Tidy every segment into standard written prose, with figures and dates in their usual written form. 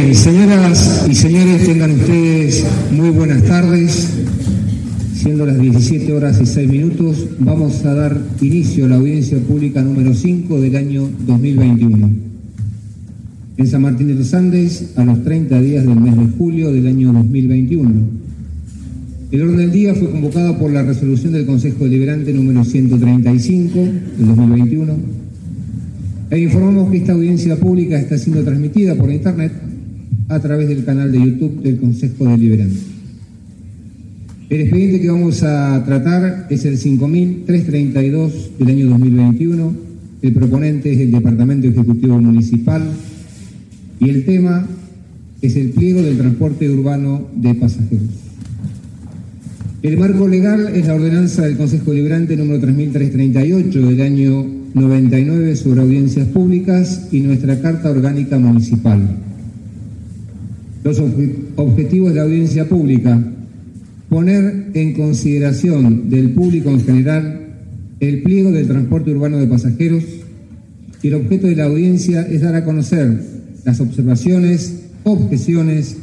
Bien, señoras y señores, tengan ustedes muy buenas tardes. Siendo las 17:06, vamos a dar inicio a la audiencia pública número 5 del año 2021. En San Martín de los Andes, a los 30 días del mes de julio del año 2021. El orden del día fue convocado por la resolución del Consejo Deliberante número 135 del 2021. E informamos que esta audiencia pública está siendo transmitida por internet a través del canal de YouTube del Consejo Deliberante. El expediente que vamos a tratar es el 5332 del año 2021. El proponente es el Departamento Ejecutivo Municipal y el tema es el pliego del transporte urbano de pasajeros. El marco legal es la ordenanza del Consejo Deliberante número 3338 del año 99 sobre audiencias públicas y nuestra Carta Orgánica Municipal. Los objetivos de la audiencia pública: poner en consideración del público en general el pliego del transporte urbano de pasajeros, y el objeto de la audiencia es dar a conocer las observaciones, objeciones,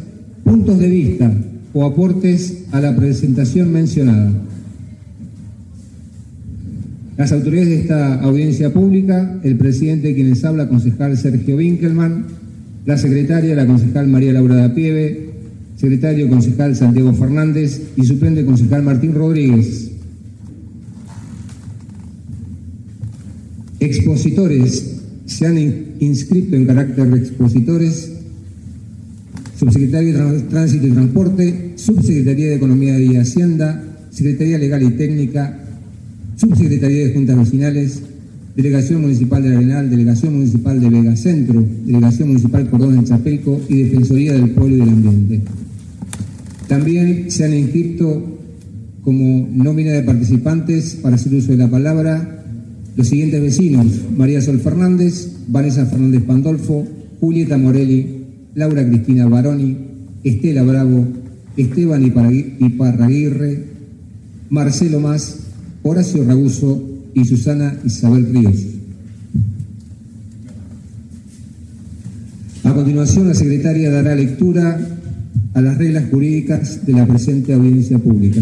puntos de vista o aportes a la presentación mencionada. Las autoridades de esta audiencia pública: el presidente de quienes habla, concejal Sergio Winkelmann; la secretaria, la concejal María Laura Dapieve; secretario concejal Santiago Fernández y suplente concejal Martín Rodríguez. Expositores: se han inscrito en carácter de expositores subsecretario de Tránsito y Transporte, Subsecretaría de Economía y Hacienda, Secretaría Legal y Técnica, Subsecretaría de Juntas Vecinales, Delegación Municipal del Arenal, Delegación Municipal de Vega Centro, Delegación Municipal Cordón en Chapelco y Defensoría del Pueblo y del Ambiente. También se han inscrito como nómina de participantes para hacer uso de la palabra los siguientes vecinos: María Sol Fernández, Vanessa Fernández Pandolfo, Julieta Morelli, Laura Cristina Baroni, Estela Bravo, Esteban Iparraguirre, Marcelo Más, Horacio Raguso y Susana Isabel Ríos. A continuación, la secretaria dará lectura a las reglas jurídicas de la presente audiencia pública.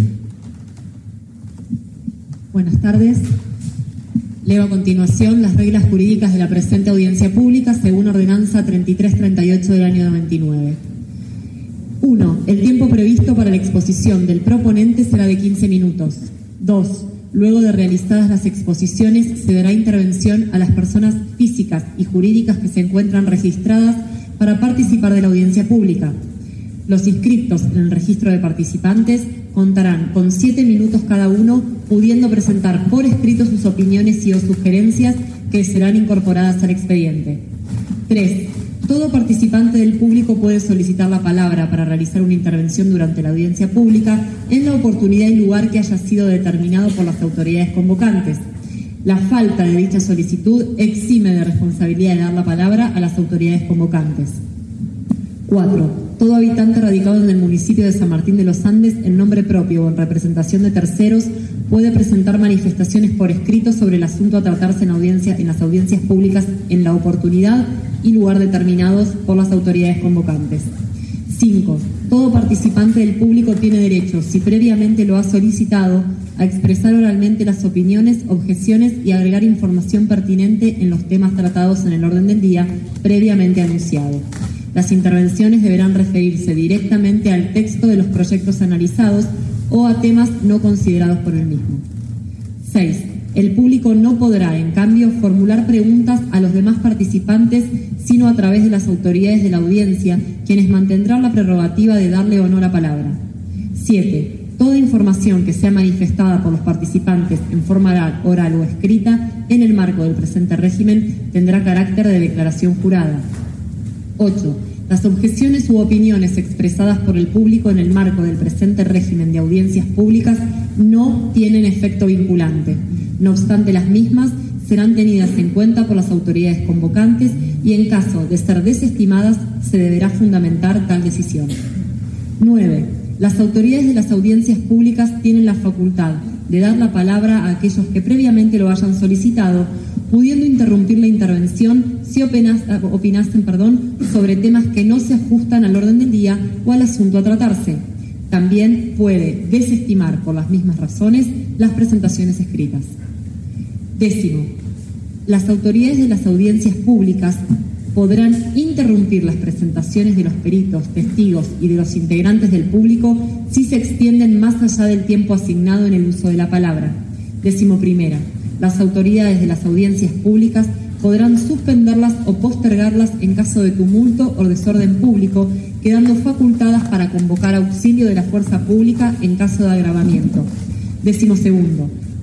Buenas tardes. Leo a continuación las reglas jurídicas de la presente audiencia pública según ordenanza 3338 del año 99. 1. El tiempo previsto para la exposición del proponente será de 15 minutos. 2. Luego de realizadas las exposiciones, se dará intervención a las personas físicas y jurídicas que se encuentran registradas para participar de la audiencia pública. Los inscritos en el registro de participantes contarán con 7 minutos cada uno, pudiendo presentar por escrito sus opiniones y o sugerencias que serán incorporadas al expediente. 3. Todo participante del público puede solicitar la palabra para realizar una intervención durante la audiencia pública en la oportunidad y lugar que haya sido determinado por las autoridades convocantes. La falta de dicha solicitud exime de responsabilidad de dar la palabra a las autoridades convocantes. 4. Todo habitante radicado en el municipio de San Martín de los Andes, en nombre propio o en representación de terceros, puede presentar manifestaciones por escrito sobre el asunto a tratarse en las audiencias públicas en la oportunidad y lugar determinados por las autoridades convocantes. 5. Todo participante del público tiene derecho, si previamente lo ha solicitado, a expresar oralmente las opiniones, objeciones y agregar información pertinente en los temas tratados en el orden del día previamente anunciado. Las intervenciones deberán referirse directamente al texto de los proyectos analizados o a temas no considerados por el mismo. 6. El público no podrá, en cambio, formular preguntas a los demás participantes, sino a través de las autoridades de la audiencia, quienes mantendrán la prerrogativa de darle o no la palabra. 7. Toda información que sea manifestada por los participantes en forma oral o escrita en el marco del presente régimen tendrá carácter de declaración jurada. 8. Las objeciones u opiniones expresadas por el público en el marco del presente régimen de audiencias públicas no tienen efecto vinculante. No obstante, las mismas serán tenidas en cuenta por las autoridades convocantes y, en caso de ser desestimadas, se deberá fundamentar tal decisión. 9. Las autoridades de las audiencias públicas tienen la facultad, de dar la palabra a aquellos que previamente lo hayan solicitado, pudiendo interrumpir la intervención si opinasen sobre temas que no se ajustan al orden del día o al asunto a tratarse. También puede desestimar por las mismas razones las presentaciones escritas. 10. Las autoridades de las audiencias públicas podrán interrumpir las presentaciones de los peritos, testigos y de los integrantes del público si se extienden más allá del tiempo asignado en el uso de la palabra. 11. Las autoridades de las audiencias públicas podrán suspenderlas o postergarlas en caso de tumulto o desorden público, quedando facultadas para convocar auxilio de la fuerza pública en caso de agravamiento. 12.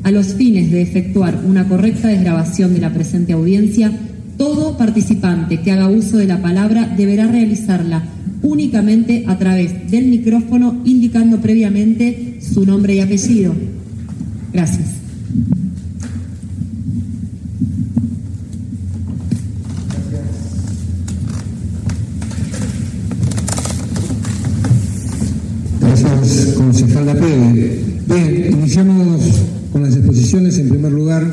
A los fines de efectuar una correcta desgrabación de la presente audiencia, todo participante que haga uso de la palabra deberá realizarla únicamente a través del micrófono, indicando previamente su nombre y apellido. Gracias. Gracias, concejal Lapede. Bien, iniciamos con las exposiciones. En primer lugar,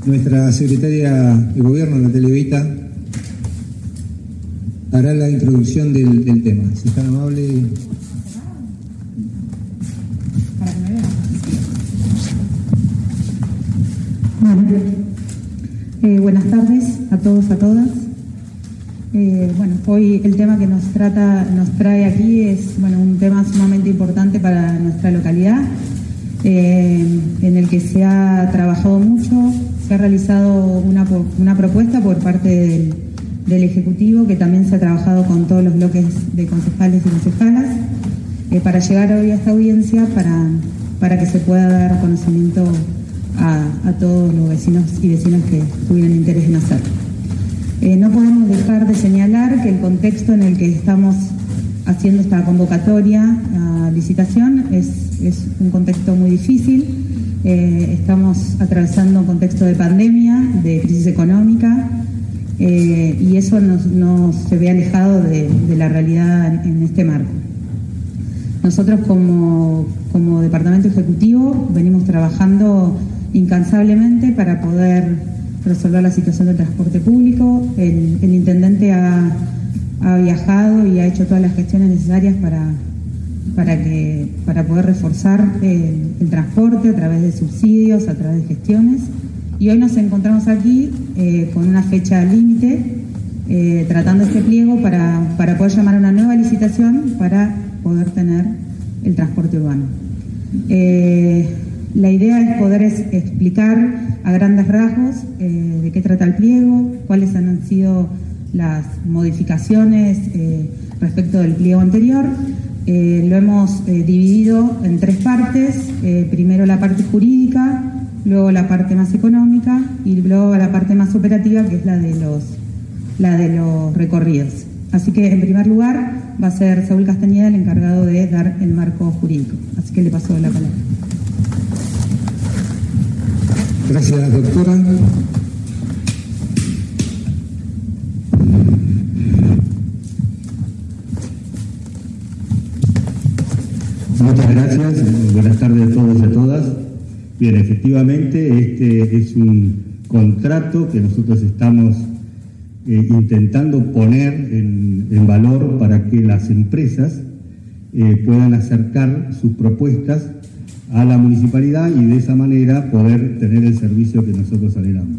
nuestra secretaria de Gobierno, Natalia Vita, hará la introducción del tema. Si es tan amable. Buenas tardes a todos, a todas. Hoy el tema que nos trae aquí es un tema sumamente importante para nuestra localidad, en el que se ha trabajado mucho. Se ha realizado una propuesta por parte del Ejecutivo, que también se ha trabajado con todos los bloques de concejales y concejalas, para llegar hoy a esta audiencia para que se pueda dar conocimiento a todos los vecinos y vecinas que tuvieran interés en hacerlo. No podemos dejar de señalar que el contexto en el que estamos haciendo esta convocatoria a licitación es un contexto muy difícil. Estamos atravesando un contexto de pandemia, de crisis económica, y eso no se ve alejado de la realidad en este marco. Nosotros como Departamento Ejecutivo venimos trabajando incansablemente para poder resolver la situación del transporte público. El intendente ha viajado y ha hecho todas las gestiones necesarias para poder reforzar el transporte a través de subsidios, a través de gestiones. Y hoy nos encontramos aquí con una fecha límite, tratando este pliego para poder llamar a una nueva licitación para poder tener el transporte urbano. La idea es poder explicar a grandes rasgos de qué trata el pliego, cuáles han sido las modificaciones respecto del pliego anterior. Lo hemos dividido en 3 partes, primero la parte jurídica, luego la parte más económica y luego la parte más operativa, que es la de los recorridos. Así que en primer lugar va a ser Saúl Castañeda el encargado de dar el marco jurídico. Así que le paso la palabra. Gracias, doctora. Muchas gracias, buenas tardes a todos y a todas. Bien, efectivamente, este es un contrato que nosotros estamos intentando poner en valor para que las empresas puedan acercar sus propuestas a la municipalidad y de esa manera poder tener el servicio que nosotros anhelamos.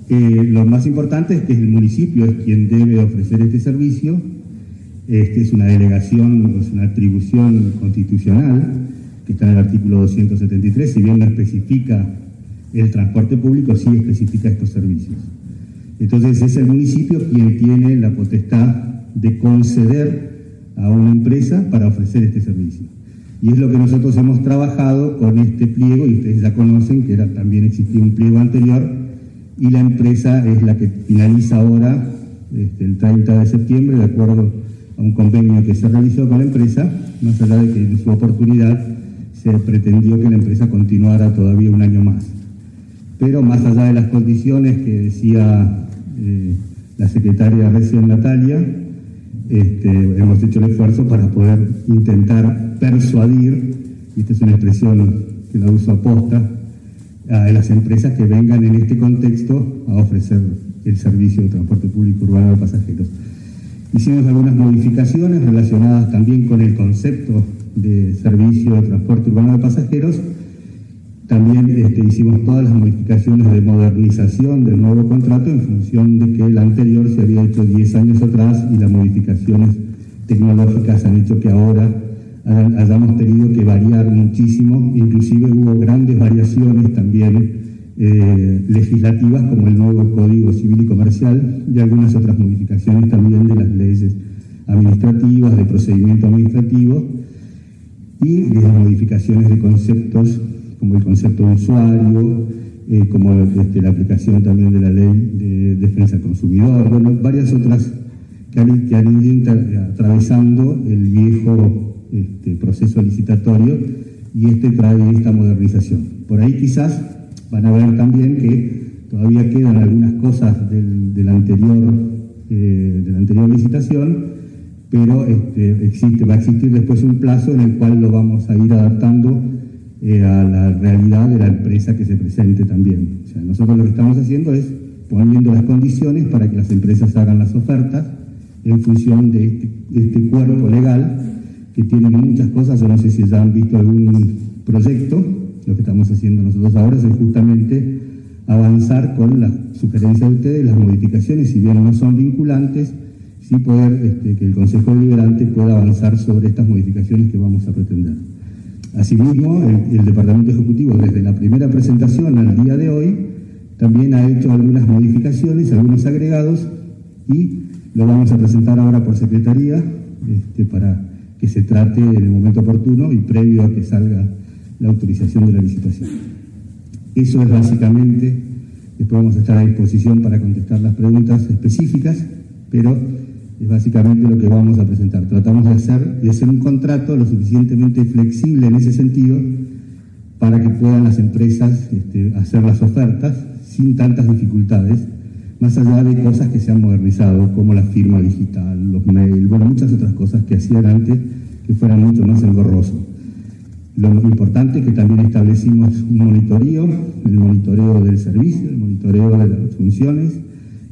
Lo más importante es que el municipio es quien debe ofrecer este servicio. Este es una delegación, es una atribución constitucional que está en el artículo 273, si bien no especifica el transporte público, sí especifica estos servicios. Entonces es el municipio quien tiene la potestad de conceder a una empresa para ofrecer este servicio. Y es lo que nosotros hemos trabajado con este pliego, y ustedes ya conocen que también existía un pliego anterior, y la empresa es la que finaliza ahora, el 30 de septiembre, de acuerdo a un convenio que se realizó con la empresa, más allá de que en su oportunidad se pretendió que la empresa continuara todavía un año más. Pero más allá de las condiciones que decía la secretaria recién Natalia, hemos hecho el esfuerzo para poder intentar persuadir, y esta es una expresión la uso aposta, a las empresas que vengan en este contexto a ofrecer el servicio de transporte público urbano de pasajeros. Hicimos algunas modificaciones relacionadas también con el concepto de servicio de transporte urbano de pasajeros. También hicimos todas las modificaciones de modernización del nuevo contrato en función de que el anterior se había hecho 10 años atrás y las modificaciones tecnológicas han hecho que ahora hayamos tenido que variar muchísimo. Inclusive hubo grandes variaciones también legislativas, como el nuevo Código Civil y Comercial y algunas otras modificaciones también de las leyes administrativas, de procedimiento administrativo, y las modificaciones de conceptos como el concepto de usuario, como la aplicación también de la ley de defensa del consumidor, bueno, varias otras que han ido atravesando el viejo proceso licitatorio, y trae esta modernización. Por ahí quizás van a ver también que todavía quedan algunas cosas de la anterior licitación, pero va a existir después un plazo en el cual lo vamos a ir adaptando a la realidad de la empresa que se presente también. O sea, nosotros lo que estamos haciendo es poniendo las condiciones para que las empresas hagan las ofertas en función de este cuerpo legal que tiene muchas cosas. Yo no sé si ya han visto algún proyecto. Lo que estamos haciendo nosotros ahora es justamente avanzar con la sugerencia de ustedes, las modificaciones, si bien no son vinculantes, sí poder que el Consejo Deliberante pueda avanzar sobre estas modificaciones que vamos a pretender. Asimismo, el Departamento Ejecutivo, desde la primera presentación al día de hoy, también ha hecho algunas modificaciones, algunos agregados, y lo vamos a presentar ahora por Secretaría para que se trate en el momento oportuno y previo a que salga la autorización de la licitación. Eso es básicamente, después vamos a estar a disposición para contestar las preguntas específicas, pero es básicamente lo que vamos a presentar. Tratamos de hacer un contrato lo suficientemente flexible en ese sentido para que puedan las empresas hacer las ofertas sin tantas dificultades, más allá de cosas que se han modernizado, como la firma digital, los mails, bueno, muchas otras cosas que hacían antes que fueran mucho más engorrosos. Lo importante es que también establecimos un monitoreo, el monitoreo del servicio, el monitoreo de las funciones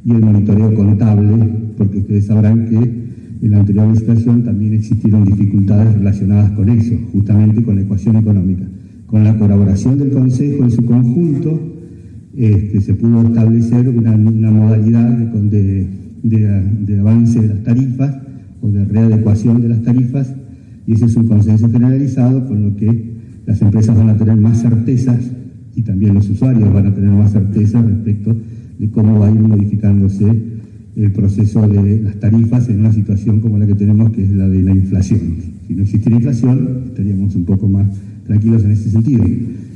y el monitoreo contable, porque ustedes sabrán que en la anterior licitación también existieron dificultades relacionadas con eso, justamente con la ecuación económica. Con la colaboración del Consejo en su conjunto, se pudo establecer una modalidad de avance de las tarifas o de readecuación de las tarifas, y ese es un consenso generalizado, con lo que las empresas van a tener más certezas y también los usuarios van a tener más certeza respecto de cómo va a ir modificándose el proceso de las tarifas en una situación como la que tenemos, que es la de la inflación. Si no existiera inflación, estaríamos un poco más tranquilos en ese sentido.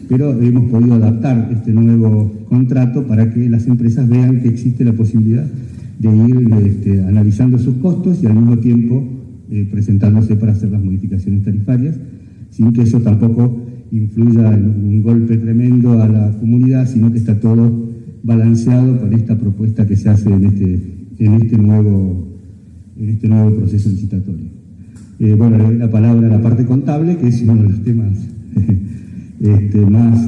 Pero hemos podido adaptar este nuevo contrato para que las empresas vean que existe la posibilidad de ir analizando sus costos y al mismo tiempo presentándose para hacer las modificaciones tarifarias, sin que eso tampoco influya en un golpe tremendo a la comunidad, sino que está todo balanceado con esta propuesta que se hace en este nuevo proceso licitatorio. Bueno, le doy la palabra a la parte contable, que es uno de los temas más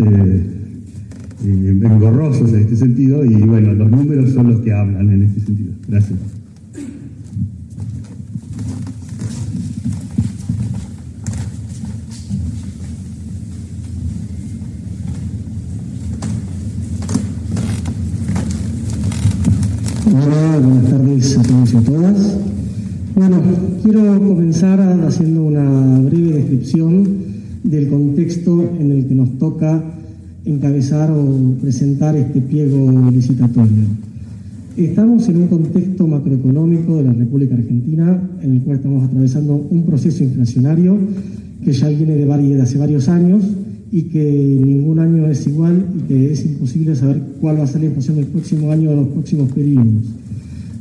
engorrosos en este sentido, y bueno, los números son los que hablan en este sentido. Gracias. Hola, buenas tardes a todos y a todas. Bueno, quiero comenzar haciendo una breve descripción del contexto en el que nos toca encabezar o presentar este pliego licitatorio. Estamos en un contexto macroeconómico de la República Argentina en el cual estamos atravesando un proceso inflacionario que ya viene de hace varios años y que ningún año es igual y que es imposible saber cuál va a ser la inflación del próximo año o los próximos periodos.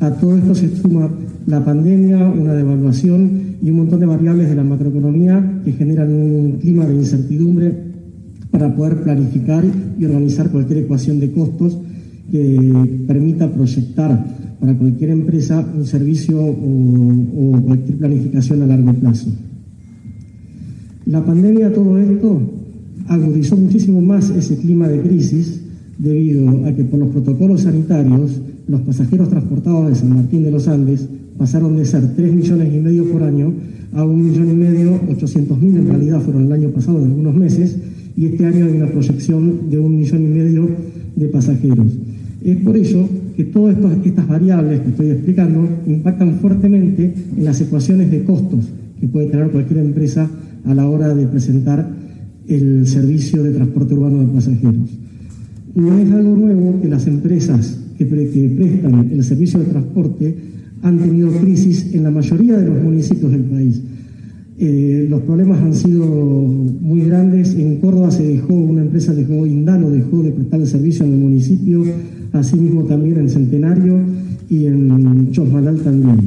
A todo esto se suma la pandemia, una devaluación y un montón de variables de la macroeconomía que generan un clima de incertidumbre para poder planificar y organizar cualquier ecuación de costos que permita proyectar para cualquier empresa un servicio o cualquier planificación a largo plazo. La pandemia, todo esto, agudizó muchísimo más ese clima de crisis debido a que por los protocolos sanitarios los pasajeros transportados de San Martín de los Andes pasaron de ser 3,5 millones por año a 1,5 millones, 800.000 en realidad fueron el año pasado en algunos meses, y este año hay una proyección de 1,5 millones de pasajeros. Es por ello que todas estas variables que estoy explicando impactan fuertemente en las ecuaciones de costos que puede tener cualquier empresa a la hora de presentar el servicio de transporte urbano de pasajeros. No es algo nuevo que las empresas que prestan el servicio de transporte han tenido crisis en la mayoría de los municipios del país. Los problemas han sido muy grandes. En Córdoba una empresa Indalo dejó de prestar el servicio en el municipio, asimismo también en Centenario y en Chosmalal también.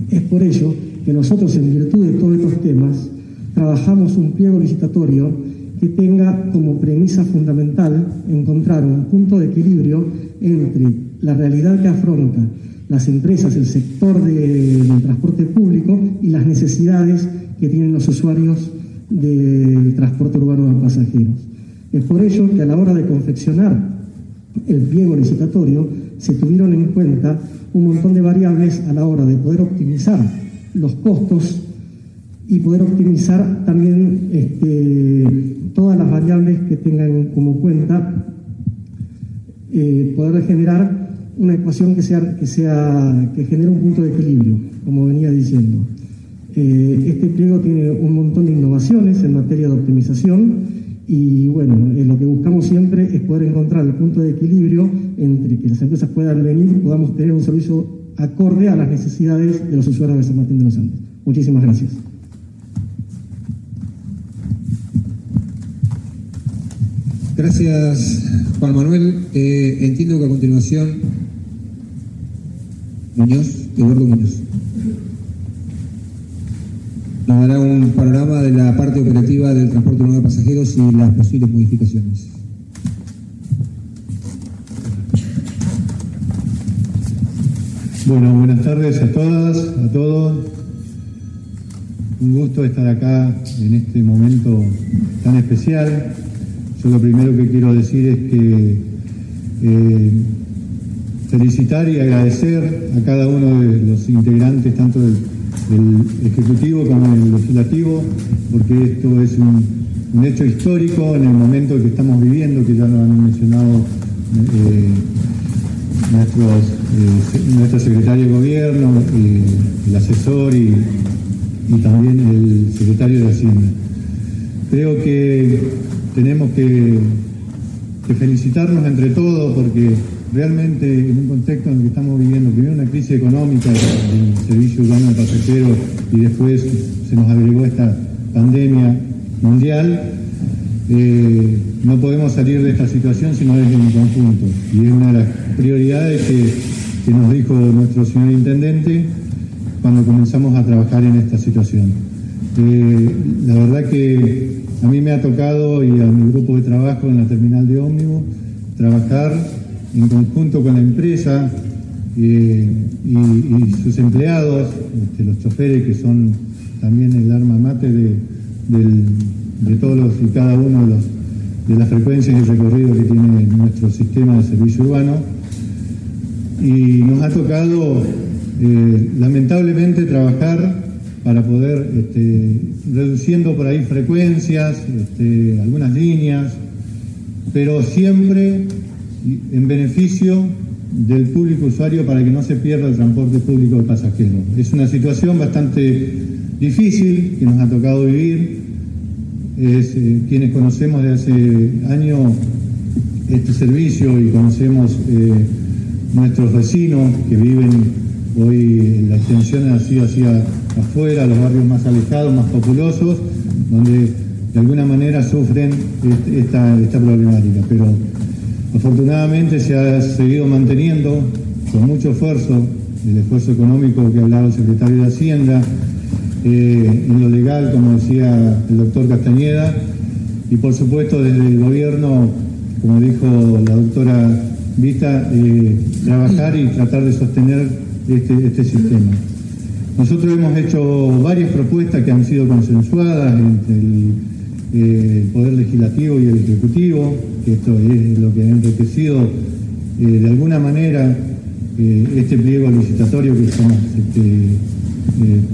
Es por ello que nosotros, en virtud de todos estos temas, trabajamos un pliego licitatorio que tenga como premisa fundamental encontrar un punto de equilibrio entre la realidad que afronta las empresas, el sector del transporte público y las necesidades que tienen los usuarios del transporte urbano de pasajeros. Es por ello que a la hora de confeccionar el pliego licitatorio se tuvieron en cuenta un montón de variables a la hora de poder optimizar los costos y poder optimizar también todas las variables que tengan como cuenta, poder generar una ecuación que genere un punto de equilibrio, como venía diciendo. Este pliego tiene un montón de innovaciones en materia de optimización y bueno, lo que buscamos siempre es poder encontrar el punto de equilibrio entre que las empresas puedan venir y podamos tener un servicio acorde a las necesidades de los usuarios de San Martín de los Andes. Muchísimas gracias. Gracias, Juan Manuel. Entiendo que a continuación Eduardo Muñoz nos dará un panorama de la parte operativa del transporte urbano de pasajeros y las posibles modificaciones. Bueno, buenas tardes a todas, a todos. Un gusto estar acá en este momento tan especial. Yo lo primero que quiero decir es que felicitar y agradecer a cada uno de los integrantes, tanto del Ejecutivo como del Legislativo, porque esto es un hecho histórico en el momento que estamos viviendo, que ya lo han mencionado nuestro secretario de Gobierno, el asesor y también el secretario de Hacienda. Creo que tenemos que felicitarnos entre todos porque realmente en un contexto en el que estamos viviendo, primero una crisis económica del servicio urbano de pasajeros y después se nos agregó esta pandemia mundial, no podemos salir de esta situación sino desde un conjunto. Y es una de las prioridades que nos dijo nuestro señor Intendente cuando comenzamos a trabajar en esta situación. La verdad que a mí me ha tocado, y a mi grupo de trabajo en la terminal de ómnibus, trabajar en conjunto con la empresa y sus empleados, los choferes, que son también el alma mater de todos y cada uno de las frecuencias y recorridos que tiene nuestro sistema de servicio urbano. Y nos ha tocado lamentablemente trabajar para poder reduciendo por ahí frecuencias, algunas líneas, pero siempre en beneficio del público usuario para que no se pierda el transporte público de pasajeros. Es una situación bastante difícil que nos ha tocado vivir. Quienes conocemos de hace años este servicio y conocemos nuestros vecinos que viven hoy, la extensión ha sido hacia afuera, los barrios más alejados, más populosos, donde de alguna manera sufren esta problemática, pero afortunadamente se ha seguido manteniendo con mucho esfuerzo, el esfuerzo económico que hablaba el secretario de Hacienda, en lo legal, como decía el doctor Castañeda, y por supuesto desde el gobierno, como dijo la doctora Vita, trabajar y tratar de sostener este sistema. Nosotros hemos hecho varias propuestas que han sido consensuadas entre el Poder Legislativo y el Ejecutivo, que esto es lo que ha enriquecido de alguna manera este pliego licitatorio que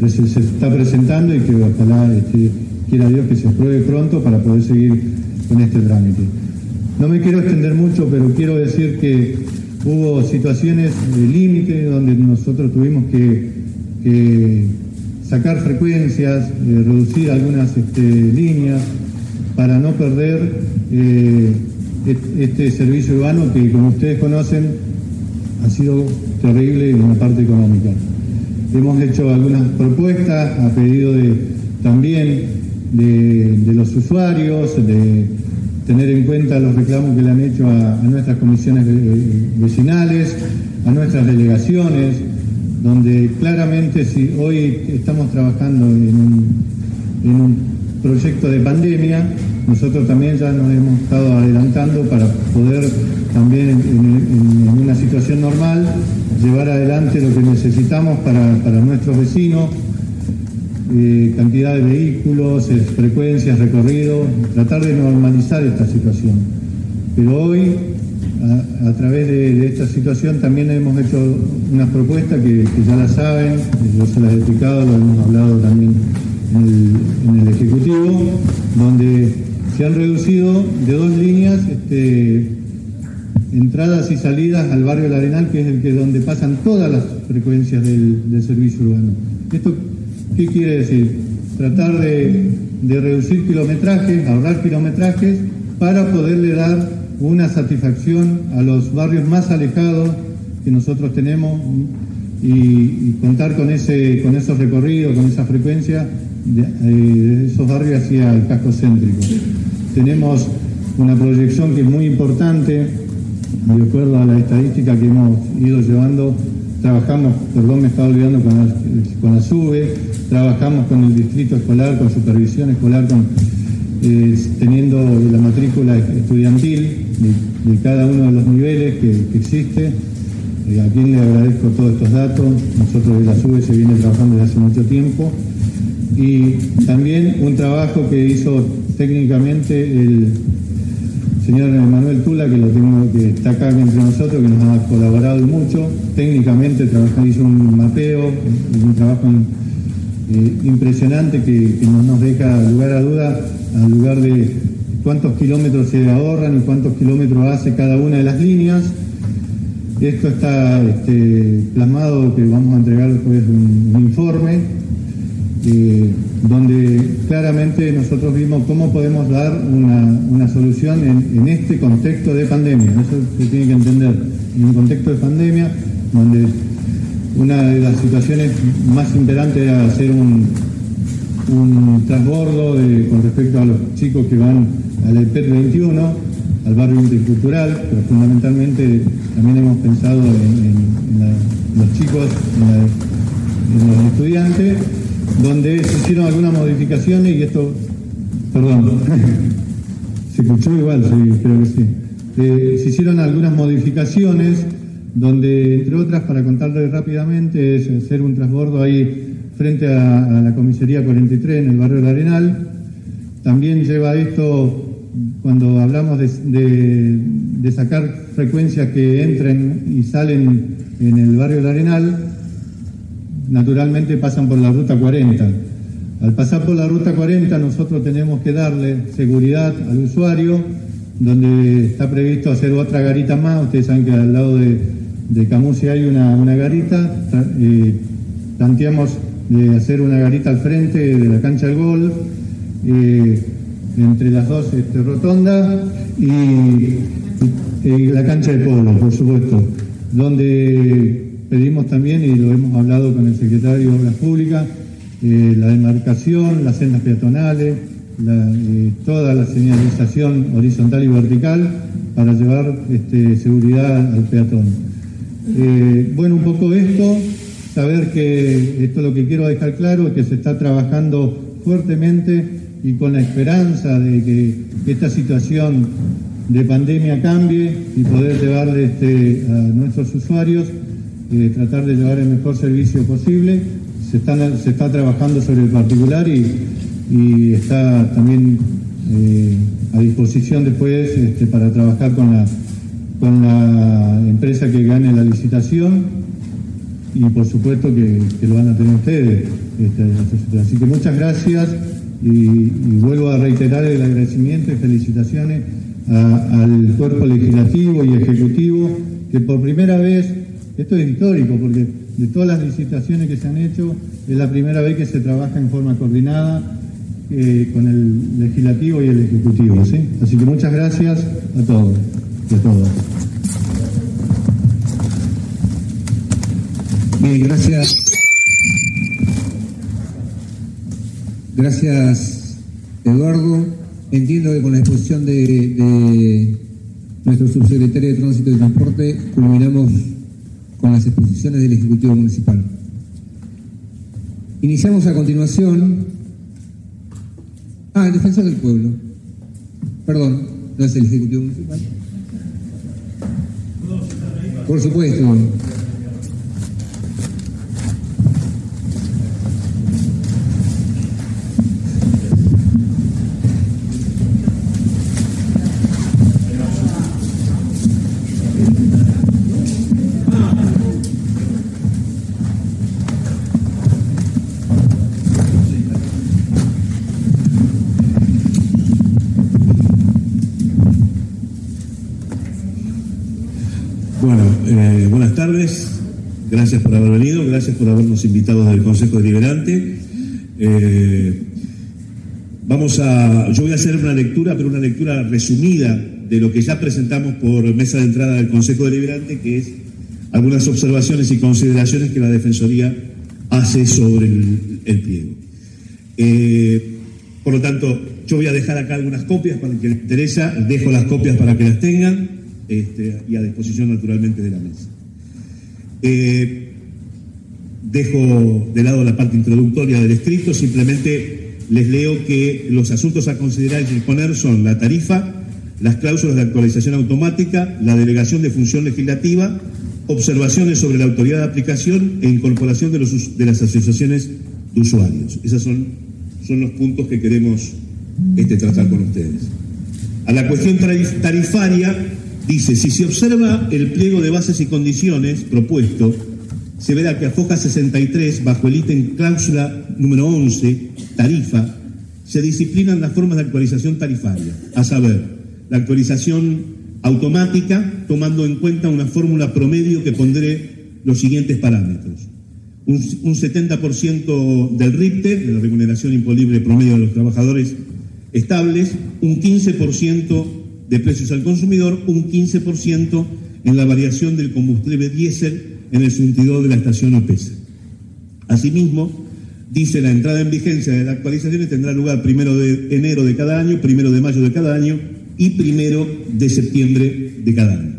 se está presentando y que ojalá quiera Dios que se apruebe pronto para poder seguir con este trámite. No me quiero extender mucho, pero quiero decir que hubo situaciones de límite donde nosotros tuvimos que sacar frecuencias, reducir algunas líneas para no perder este servicio urbano que, como ustedes conocen, ha sido terrible en la parte económica. Hemos hecho algunas propuestas a pedido también de los usuarios, de tener en cuenta los reclamos que le han hecho a nuestras comisiones vecinales, a nuestras delegaciones, donde claramente si hoy estamos trabajando en un proyecto de pandemia, nosotros también ya nos hemos estado adelantando para poder también en una situación normal llevar adelante lo que necesitamos para nuestros vecinos, cantidad de vehículos, frecuencias, recorridos, tratar de normalizar esta situación. Pero hoy, a través de esta situación, también hemos hecho unas propuestas que ya la saben, yo se las he explicado, lo hemos hablado también en el Ejecutivo, donde se han reducido de 2 líneas entradas y salidas al barrio El Arenal, que es donde pasan todas las frecuencias del servicio urbano. ¿Esto qué quiere decir? Tratar de reducir kilometrajes, ahorrar kilometrajes, para poderle dar una satisfacción a los barrios más alejados que nosotros tenemos y contar con esos recorridos, con esa frecuencia de esos barrios hacia el casco céntrico. Tenemos una proyección que es muy importante, de acuerdo a la estadística que hemos ido llevando. Trabajamos, me estaba olvidando, con la SUBE, trabajamos con el distrito escolar, con supervisión escolar, teniendo la matrícula estudiantil de cada uno de los niveles que existe. A quien le agradezco todos estos datos. Nosotros de la SUBE se viene trabajando desde hace mucho tiempo. Y también un trabajo que hizo técnicamente el señor Manuel Tula, que está acá entre nosotros, que nos ha colaborado mucho. Técnicamente hizo un mapeo, un trabajo impresionante que no nos deja lugar a duda, al lugar de cuántos kilómetros se ahorran y cuántos kilómetros hace cada una de las líneas. Esto está plasmado, que vamos a entregar después un informe, donde claramente nosotros vimos cómo podemos dar una solución en este contexto de pandemia. Eso se tiene que entender, en un contexto de pandemia, donde una de las situaciones más imperantes era hacer un transbordo con respecto a los chicos que van al EPET 21, al barrio intercultural, pero fundamentalmente también hemos pensado en los chicos, en los estudiantes, donde se hicieron algunas modificaciones y esto, perdón, se escuchó igual, sí, creo que sí. Se hicieron algunas modificaciones donde, entre otras, para contarles rápidamente, es hacer un transbordo ahí frente a la comisaría 43 en el barrio del Arenal. También lleva esto, cuando hablamos de sacar frecuencias que entren y salen en el barrio del Arenal, naturalmente pasan por la ruta 40. Al pasar por la ruta 40 nosotros tenemos que darle seguridad al usuario, donde está previsto hacer otra garita más. Ustedes saben que al lado de Camusi hay una garita. Planteamos de hacer una garita al frente de la cancha del golf, entre las dos rotondas y la cancha de polo, por supuesto, donde pedimos también, y lo hemos hablado con el secretario de Obras Públicas, la demarcación, las sendas peatonales, toda la señalización horizontal y vertical para llevar seguridad al peatón. Bueno, un poco esto, saber que esto, lo que quiero dejar claro es que se está trabajando fuertemente y con la esperanza de que esta situación de pandemia cambie y poder llevarle a nuestros usuarios, tratar de llevar el mejor servicio posible. Se está trabajando sobre el particular y está también a disposición después para trabajar con la empresa que gane la licitación y por supuesto que lo van a tener ustedes. Así que muchas gracias y vuelvo a reiterar el agradecimiento y felicitaciones al cuerpo legislativo y ejecutivo que por primera vez, esto es histórico porque de todas las licitaciones que se han hecho es la primera vez que se trabaja en forma coordinada con el legislativo y el ejecutivo, ¿sí? Así que muchas gracias a todos y a todas. Bien, gracias. Gracias, Eduardo. Entiendo que con la exposición de nuestro subsecretario de Tránsito y Transporte culminamos con las exposiciones del Ejecutivo Municipal. Iniciamos a continuación. El Defensor del Pueblo. Perdón, ¿no es el Ejecutivo Municipal? Por supuesto. Buenas tardes, gracias por haber venido, gracias por habernos invitado del Consejo Deliberante. Yo voy a hacer una lectura, pero una lectura resumida de lo que ya presentamos por mesa de entrada del Consejo Deliberante, que es algunas observaciones y consideraciones que la Defensoría hace sobre el pliego. Por lo tanto, yo voy a dejar acá algunas copias para el que les interesa, dejo las copias para que las tengan. Y a disposición naturalmente de la mesa. Dejo de lado la parte introductoria del escrito, simplemente les leo que los asuntos a considerar y exponer son la tarifa, las cláusulas de actualización automática, la delegación de función legislativa, observaciones sobre la autoridad de aplicación e incorporación de las asociaciones de usuarios. Esos son los puntos que queremos tratar con ustedes. A la cuestión tarifaria, dice, si se observa el pliego de bases y condiciones propuesto, se verá que a foja 63, bajo el ítem cláusula número 11, tarifa, se disciplinan las formas de actualización tarifaria, a saber, la actualización automática, tomando en cuenta una fórmula promedio que pondré los siguientes parámetros. Un 70% del RIPTE, de la remuneración imponible promedio de los trabajadores estables, un 15% de precios al consumidor, un 15% en la variación del combustible diésel en el surtidor de la estación OPESA. Asimismo, dice la entrada en vigencia de las actualizaciones tendrá lugar 1 de enero de cada año, 1 de mayo de cada año y 1 de septiembre de cada año.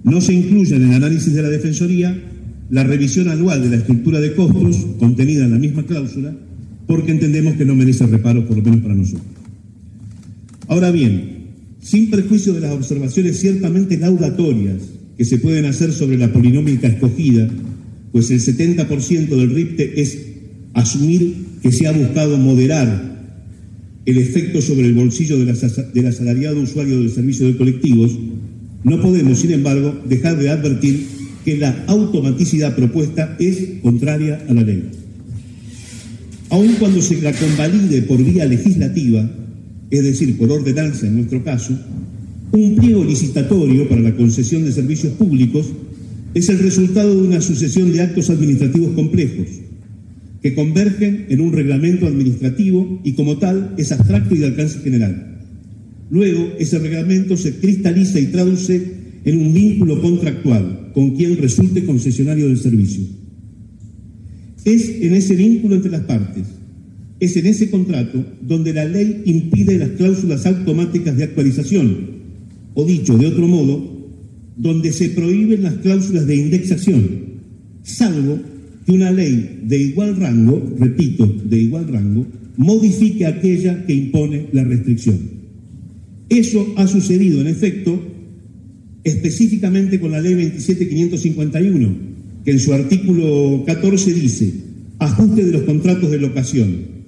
No se incluye en el análisis de la Defensoría la revisión anual de la estructura de costos contenida en la misma cláusula, porque entendemos que no merece reparos, por lo menos para nosotros. Ahora bien, sin perjuicio de las observaciones ciertamente laudatorias que se pueden hacer sobre la polinómica escogida, pues el 70% del RIPTE es asumir que se ha buscado moderar el efecto sobre el bolsillo del asalariado usuario del servicio de colectivos, no podemos, sin embargo, dejar de advertir que la automaticidad propuesta es contraria a la ley. Aun cuando se la convalide por vía legislativa, es decir, por ordenanza en nuestro caso, un pliego licitatorio para la concesión de servicios públicos es el resultado de una sucesión de actos administrativos complejos que convergen en un reglamento administrativo y como tal es abstracto y de alcance general. Luego, ese reglamento se cristaliza y traduce en un vínculo contractual con quien resulte concesionario del servicio. Es en ese vínculo entre las partes, es en ese contrato donde la ley impide las cláusulas automáticas de actualización, o dicho de otro modo, donde se prohíben las cláusulas de indexación, salvo que una ley de igual rango, repito, de igual rango, modifique aquella que impone la restricción. Eso ha sucedido, en efecto, específicamente con la ley 27.551, que en su artículo 14 dice, ajuste de los contratos de locación.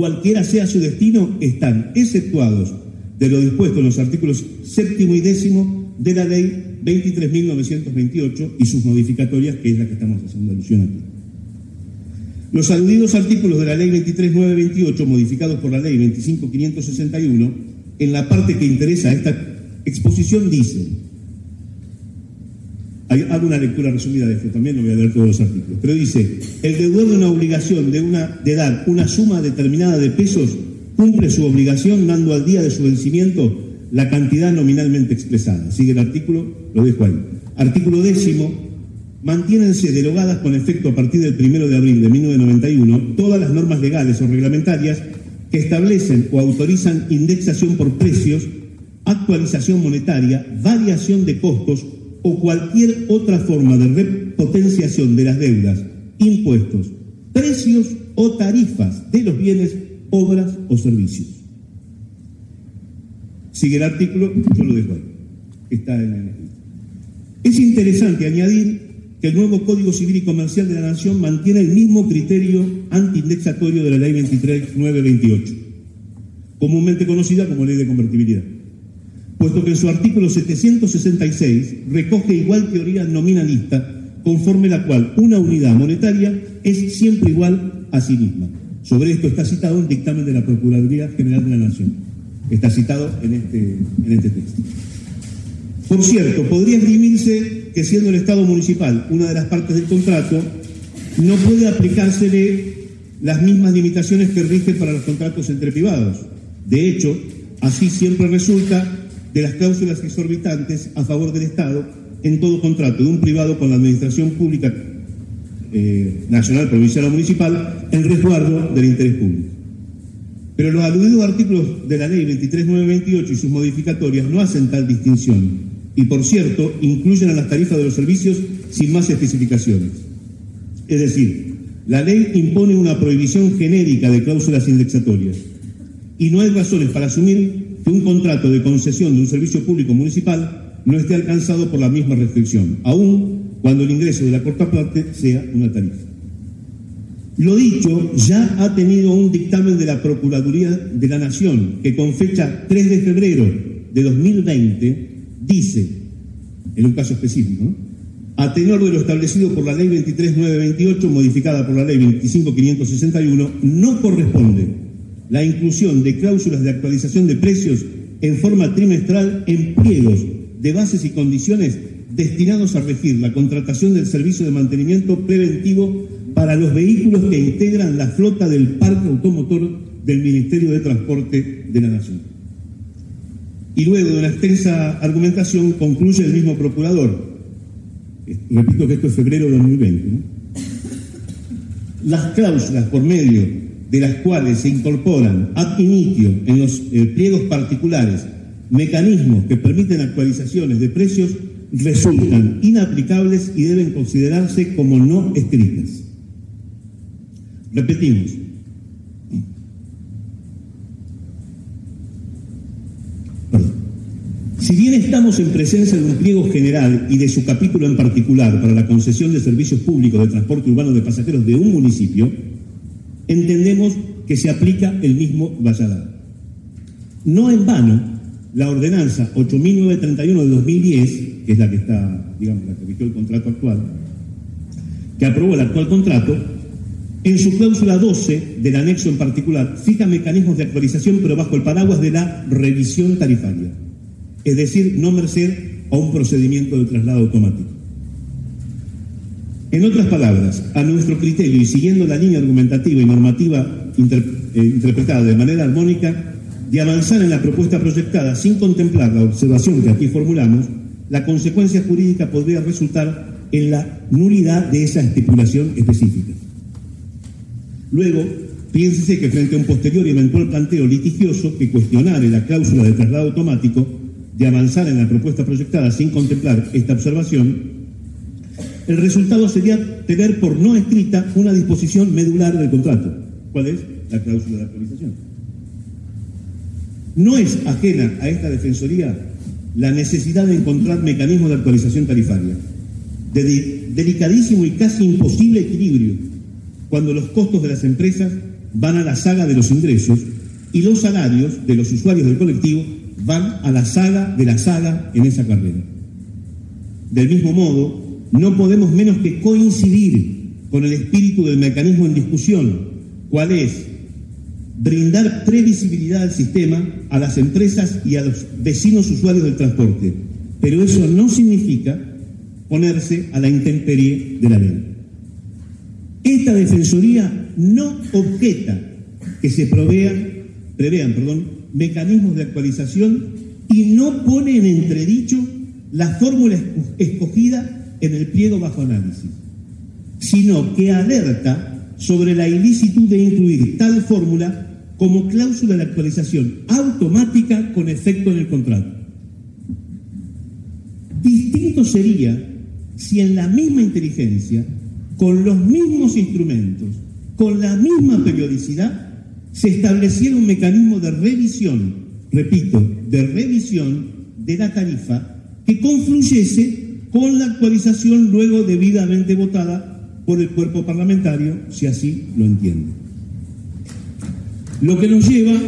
cualquiera sea su destino, están exceptuados de lo dispuesto en los artículos 7 y 10 de la Ley 23.928 y sus modificatorias, que es la que estamos haciendo alusión aquí. Los aludidos artículos de la Ley 23.928, modificados por la Ley 25.561, en la parte que interesa a esta exposición, dicen, hago una lectura resumida de esto, también no voy a leer todos los artículos, pero dice, el deudor de una obligación de dar una suma determinada de pesos cumple su obligación dando al día de su vencimiento la cantidad nominalmente expresada. Sigue el artículo, lo dejo ahí. Artículo 10. Mantiénense derogadas con efecto a partir del 1 de abril de 1991 todas las normas legales o reglamentarias que establecen o autorizan indexación por precios, actualización monetaria, variación de costos o cualquier otra forma de repotenciación de las deudas, impuestos, precios o tarifas de los bienes, obras o servicios. Sigue el artículo, yo lo dejo ahí, está en el escrito. Es interesante añadir que el nuevo Código Civil y Comercial de la Nación mantiene el mismo criterio antiindexatorio de la Ley 23.928, comúnmente conocida como Ley de Convertibilidad, puesto que en su artículo 766 recoge igual teoría nominalista, conforme la cual una unidad monetaria es siempre igual a sí misma. Sobre esto está citado un dictamen de la Procuraduría General de la Nación. Está citado en este texto. Por cierto, podría esgrimirse que siendo el Estado municipal una de las partes del contrato, no puede aplicársele las mismas limitaciones que rigen para los contratos entre privados. De hecho, así siempre resulta de las cláusulas exorbitantes a favor del Estado en todo contrato de un privado con la administración pública nacional, provincial o municipal en resguardo del interés público. Pero los aludidos artículos de la Ley 23.928 y sus modificatorias no hacen tal distinción y, por cierto, incluyen a las tarifas de los servicios sin más especificaciones. Es decir, la ley impone una prohibición genérica de cláusulas indexatorias y no hay razones para asumir que un contrato de concesión de un servicio público municipal no esté alcanzado por la misma restricción, aun cuando el ingreso de la contraparte sea una tarifa. Lo dicho ya ha tenido un dictamen de la Procuraduría de la Nación que con fecha 3 de febrero de 2020 dice, en un caso específico, ¿no?, a tenor de lo establecido por la Ley 23.928 modificada por la Ley 25.561, no corresponde la inclusión de cláusulas de actualización de precios en forma trimestral en pliegos de bases y condiciones destinados a regir la contratación del servicio de mantenimiento preventivo para los vehículos que integran la flota del parque automotor del Ministerio de Transporte de la Nación. Y luego de una extensa argumentación concluye el mismo procurador. Repito que esto es febrero de 2020, ¿no? Las cláusulas por medio de las cuales se incorporan ad initio en los pliegos particulares mecanismos que permiten actualizaciones de precios resultan inaplicables y deben considerarse como no escritas. Repetimos. Si bien estamos en presencia de un pliego general y de su capítulo en particular para la concesión de servicios públicos de transporte urbano de pasajeros de un municipio, entendemos que se aplica el mismo valladar. No en vano, la ordenanza 8.931 de 2010, que es la que está, digamos, la que rigió el contrato actual, que aprobó el actual contrato, en su cláusula 12 del anexo en particular, fija mecanismos de actualización, pero bajo el paraguas de la revisión tarifaria, es decir, no merced a un procedimiento de traslado automático. En otras palabras, a nuestro criterio y siguiendo la línea argumentativa y normativa interpretada de manera armónica, de avanzar en la propuesta proyectada sin contemplar la observación que aquí formulamos, la consecuencia jurídica podría resultar en la nulidad de esa estipulación específica. Luego, piénsese que frente a un posterior y eventual planteo litigioso que cuestionare la cláusula de traslado automático, de avanzar en la propuesta proyectada sin contemplar esta observación, el resultado sería tener por no escrita una disposición medular del contrato. ¿Cuál es? La cláusula de actualización. No es ajena a esta defensoría la necesidad de encontrar mecanismos de actualización tarifaria, de delicadísimo y casi imposible equilibrio, cuando los costos de las empresas van a la saga de los ingresos y los salarios de los usuarios del colectivo van a la saga de la saga en esa carrera. Del mismo modo, no podemos menos que coincidir con el espíritu del mecanismo en discusión, cual es brindar previsibilidad al sistema, a las empresas y a los vecinos usuarios del transporte. Pero eso no significa ponerse a la intemperie de la ley. Esta Defensoría no objeta que se prevean mecanismos de actualización y no pone en entredicho la fórmula escogida en el pliego bajo análisis, sino que alerta sobre la ilicitud de incluir tal fórmula como cláusula de actualización automática con efecto en el contrato. Distinto sería si en la misma inteligencia, con los mismos instrumentos, con la misma periodicidad, se estableciera un mecanismo de revisión, repito, de revisión de la tarifa que confluyese con la actualización luego debidamente votada por el cuerpo parlamentario, si así lo entiende. Lo que nos lleva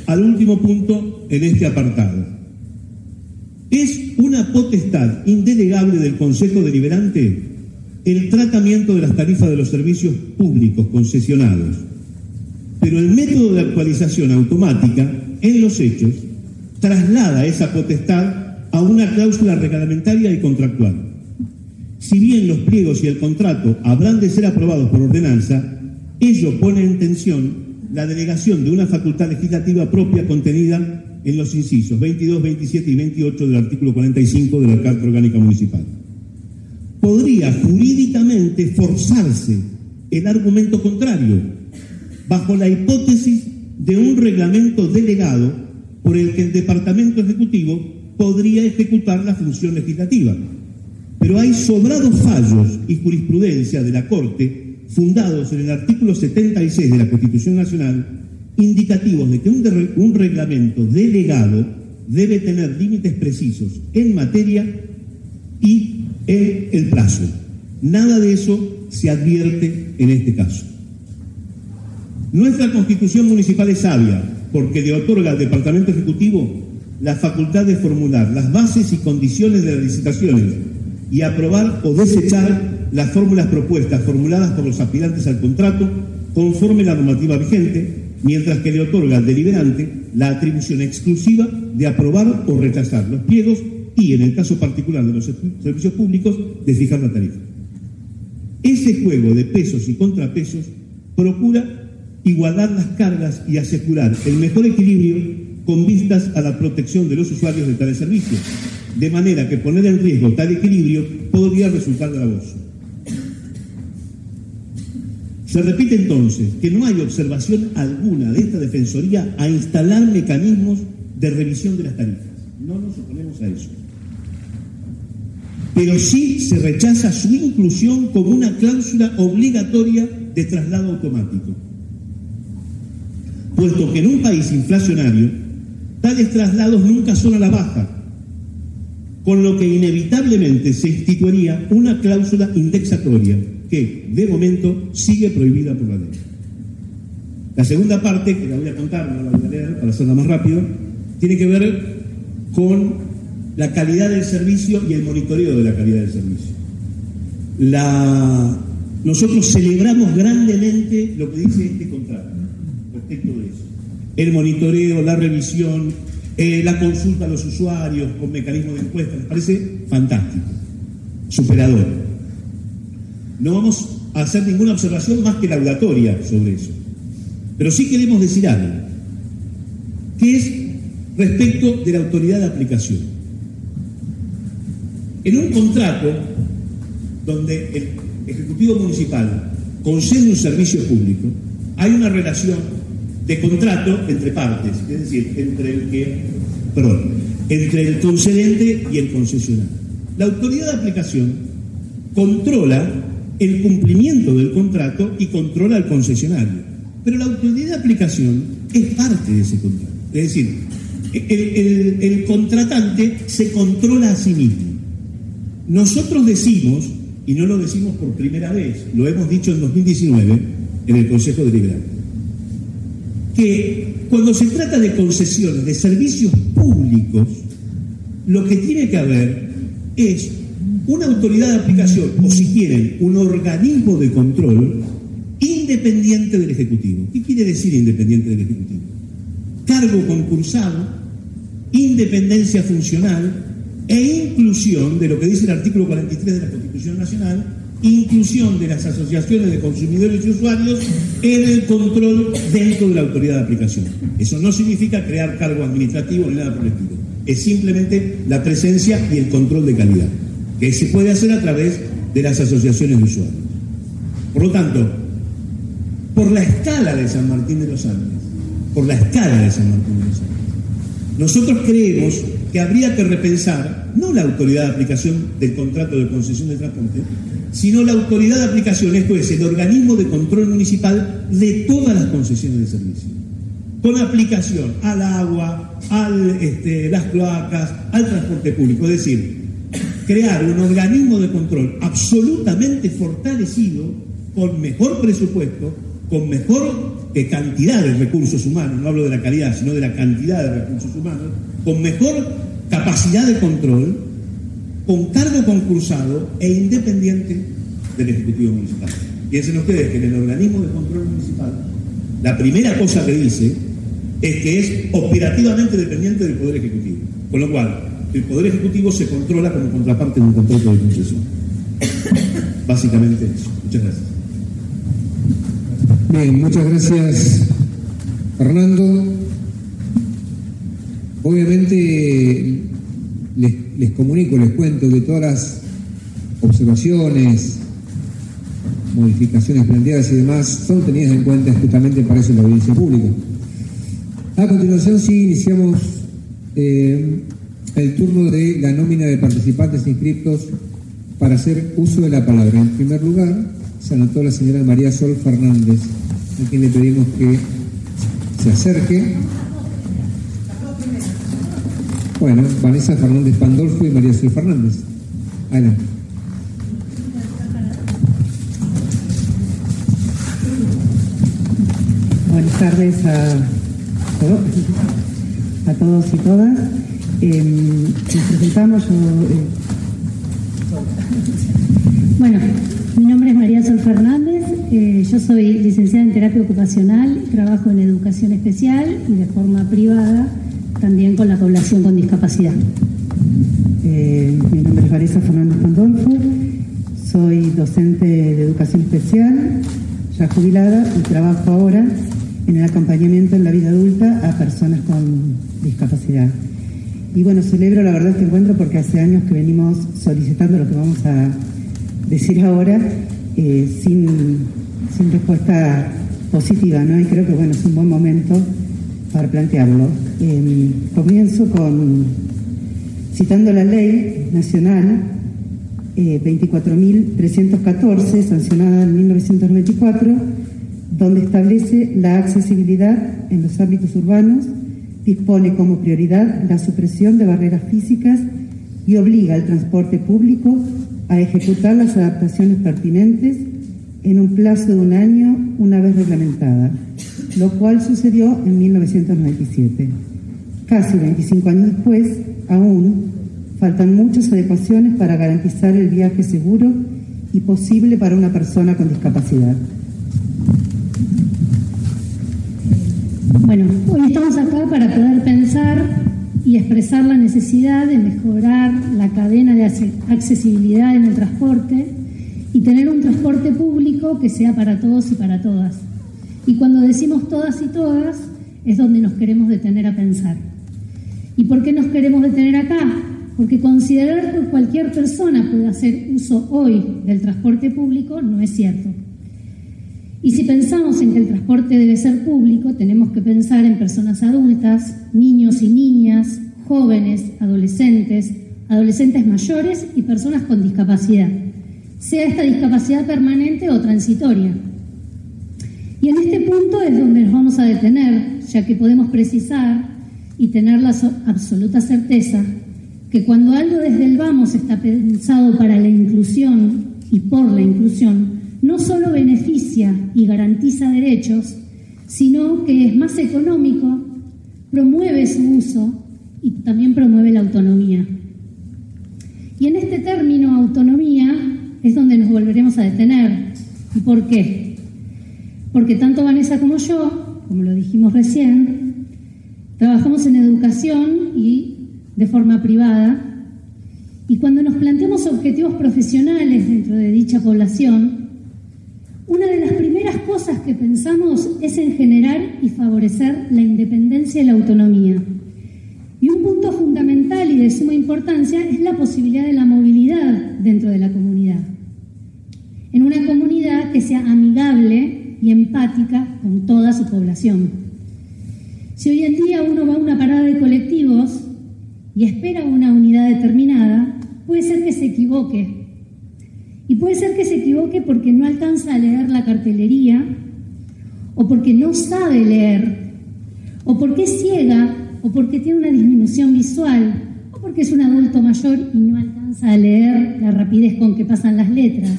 al último punto en este apartado. ¿Es una potestad indelegable del Consejo Deliberante el tratamiento de las tarifas de los servicios públicos concesionados? Pero el método de actualización automática, en los hechos, traslada esa potestad a una cláusula reglamentaria y contractual. Si bien los pliegos y el contrato habrán de ser aprobados por ordenanza, ello pone en tensión la delegación de una facultad legislativa propia contenida en los incisos 22, 27 y 28 del artículo 45 de la Carta Orgánica Municipal. Podría jurídicamente forzarse el argumento contrario, bajo la hipótesis de un reglamento delegado por el que el Departamento Ejecutivo podría ejecutar la función legislativa. Pero hay sobrados fallos y jurisprudencia de la Corte fundados en el artículo 76 de la Constitución Nacional, indicativos de que un reglamento delegado debe tener límites precisos en materia y en el plazo. Nada de eso se advierte en este caso. Nuestra Constitución Municipal es sabia porque le otorga al Departamento Ejecutivo la facultad de formular las bases y condiciones de las licitaciones y aprobar o desechar las fórmulas propuestas formuladas por los aspirantes al contrato conforme a la normativa vigente, mientras que le otorga al deliberante la atribución exclusiva de aprobar o rechazar los pliegos y, en el caso particular de los servicios públicos, de fijar la tarifa. Ese juego de pesos y contrapesos procura igualar las cargas y asegurar el mejor equilibrio con vistas a la protección de los usuarios de tales servicios, de manera que poner en riesgo tal equilibrio podría resultar gravoso. Se repite entonces que no hay observación alguna de esta Defensoría a instalar mecanismos de revisión de las tarifas. No nos oponemos a eso. Pero sí se rechaza su inclusión como una cláusula obligatoria de traslado automático, puesto que en un país inflacionario tales traslados nunca son a la baja, con lo que inevitablemente se instituiría una cláusula indexatoria que, de momento, sigue prohibida por la ley. La segunda parte, que la voy a contar, no la voy a leer para hacerla más rápido, tiene que ver con la calidad del servicio y el monitoreo de la calidad del servicio. Nosotros celebramos grandemente lo que dice este contrato respecto de eso. El monitoreo, la revisión, la consulta a los usuarios con mecanismos de encuesta, nos parece fantástico, superador. No vamos a hacer ninguna observación más que laudatoria sobre eso. Pero sí queremos decir algo, que es respecto de la autoridad de aplicación. En un contrato donde el Ejecutivo Municipal concede un servicio público, hay una relación de contrato entre partes, es decir, entre el concedente y el concesionario. La autoridad de aplicación controla el cumplimiento del contrato y controla al concesionario, pero la autoridad de aplicación es parte de ese contrato. Es decir, el contratante se controla a sí mismo. Nosotros decimos, y no lo decimos por primera vez, lo hemos dicho en 2019 en el Consejo Deliberante, que cuando se trata de concesiones, de servicios públicos, lo que tiene que haber es una autoridad de aplicación, o si quieren, un organismo de control independiente del Ejecutivo. ¿Qué quiere decir independiente del Ejecutivo? Cargo concursado, independencia funcional e inclusión de lo que dice el artículo 43 de la Constitución Nacional, inclusión de las asociaciones de consumidores y usuarios en el control dentro de la autoridad de aplicación. Eso no significa crear cargo administrativo ni nada por el estilo. Es simplemente la presencia y el control de calidad, que se puede hacer a través de las asociaciones de usuarios. Por lo tanto, por la escala de San Martín de los Andes, nosotros creemos que habría que repensar no la autoridad de aplicación del contrato de concesión de transporte, sino la autoridad de aplicación, esto es, el organismo de control municipal de todas las concesiones de servicio, con aplicación al agua, las cloacas, al transporte público. Es decir, crear un organismo de control absolutamente fortalecido, con mejor presupuesto, con mejor cantidad de recursos humanos, no hablo de la calidad, sino de la cantidad de recursos humanos, con mejor capacidad de control, con cargo concursado e independiente del Ejecutivo Municipal. Piensen ustedes que en el organismo de control municipal, la primera cosa que dice es que es operativamente dependiente del Poder Ejecutivo, con lo cual el Poder Ejecutivo se controla como contraparte de un contrato de concesión. Básicamente eso. Muchas gracias. Bien, muchas gracias, Fernando. Obviamente les comunico, les cuento que todas las observaciones, modificaciones planteadas y demás son tenidas en cuenta justamente para eso en la audiencia pública. A continuación sí iniciamos el turno de la nómina de participantes inscritos para hacer uso de la palabra. En primer lugar, se anotó la señora María Sol Fernández, a quien le pedimos que se acerque. Bueno, Vanessa Fernández Pandolfo y María Sol Fernández. Adelante. Buenas tardes a todos y todas. Nos presentamos. Bueno, mi nombre es María Sol Fernández, yo soy licenciada en terapia ocupacional, trabajo en educación especial y de forma privada también con la población con discapacidad. Mi nombre es Vanessa Fernández Pandolfo, soy docente de educación especial, ya jubilada, y trabajo ahora en el acompañamiento en la vida adulta a personas con discapacidad. Y bueno, celebro la verdad este encuentro porque hace años que venimos solicitando lo que vamos a decir ahora sin respuesta positiva, ¿no? Y creo que bueno, es un buen momento para plantearlo. Comienzo citando la ley nacional 24.314, sancionada en 1994, donde establece la accesibilidad en los ámbitos urbanos, dispone como prioridad la supresión de barreras físicas y obliga al transporte público a ejecutar las adaptaciones pertinentes en un plazo de un año una vez reglamentada, lo cual sucedió en 1997. Casi 25 años después, aún faltan muchas adecuaciones para garantizar el viaje seguro y posible para una persona con discapacidad. Bueno, hoy estamos acá para poder pensar y expresar la necesidad de mejorar la cadena de accesibilidad en el transporte y tener un transporte público que sea para todos y para todas. Y cuando decimos todas y todas, es donde nos queremos detener a pensar. ¿Y por qué nos queremos detener acá? Porque considerar que cualquier persona puede hacer uso hoy del transporte público no es cierto. Y si pensamos en que el transporte debe ser público, tenemos que pensar en personas adultas, niños y niñas, jóvenes, adolescentes mayores y personas con discapacidad, sea esta discapacidad permanente o transitoria. Y en este punto es donde nos vamos a detener, ya que podemos precisar y tener la absoluta certeza que cuando algo desde el vamos está pensado para la inclusión y por la inclusión, no solo beneficia y garantiza derechos, sino que es más económico, promueve su uso y también promueve la autonomía. Y en este término, autonomía, es donde nos volveremos a detener. ¿Y por qué? Porque tanto Vanessa como yo, como lo dijimos recién, trabajamos en educación y de forma privada, y cuando nos planteamos objetivos profesionales dentro de dicha población, una de las primeras cosas que pensamos es en generar y favorecer la independencia y la autonomía. Y un punto fundamental y de suma importancia es la posibilidad de la movilidad dentro de la comunidad. En una comunidad que sea amigable y empática con toda su población. Si hoy en día uno va a una parada de colectivos y espera una unidad determinada, puede ser que se equivoque. Y puede ser que se equivoque porque no alcanza a leer la cartelería, o porque no sabe leer, o porque es ciega, o porque tiene una disminución visual, o porque es un adulto mayor y no alcanza a leer la rapidez con que pasan las letras,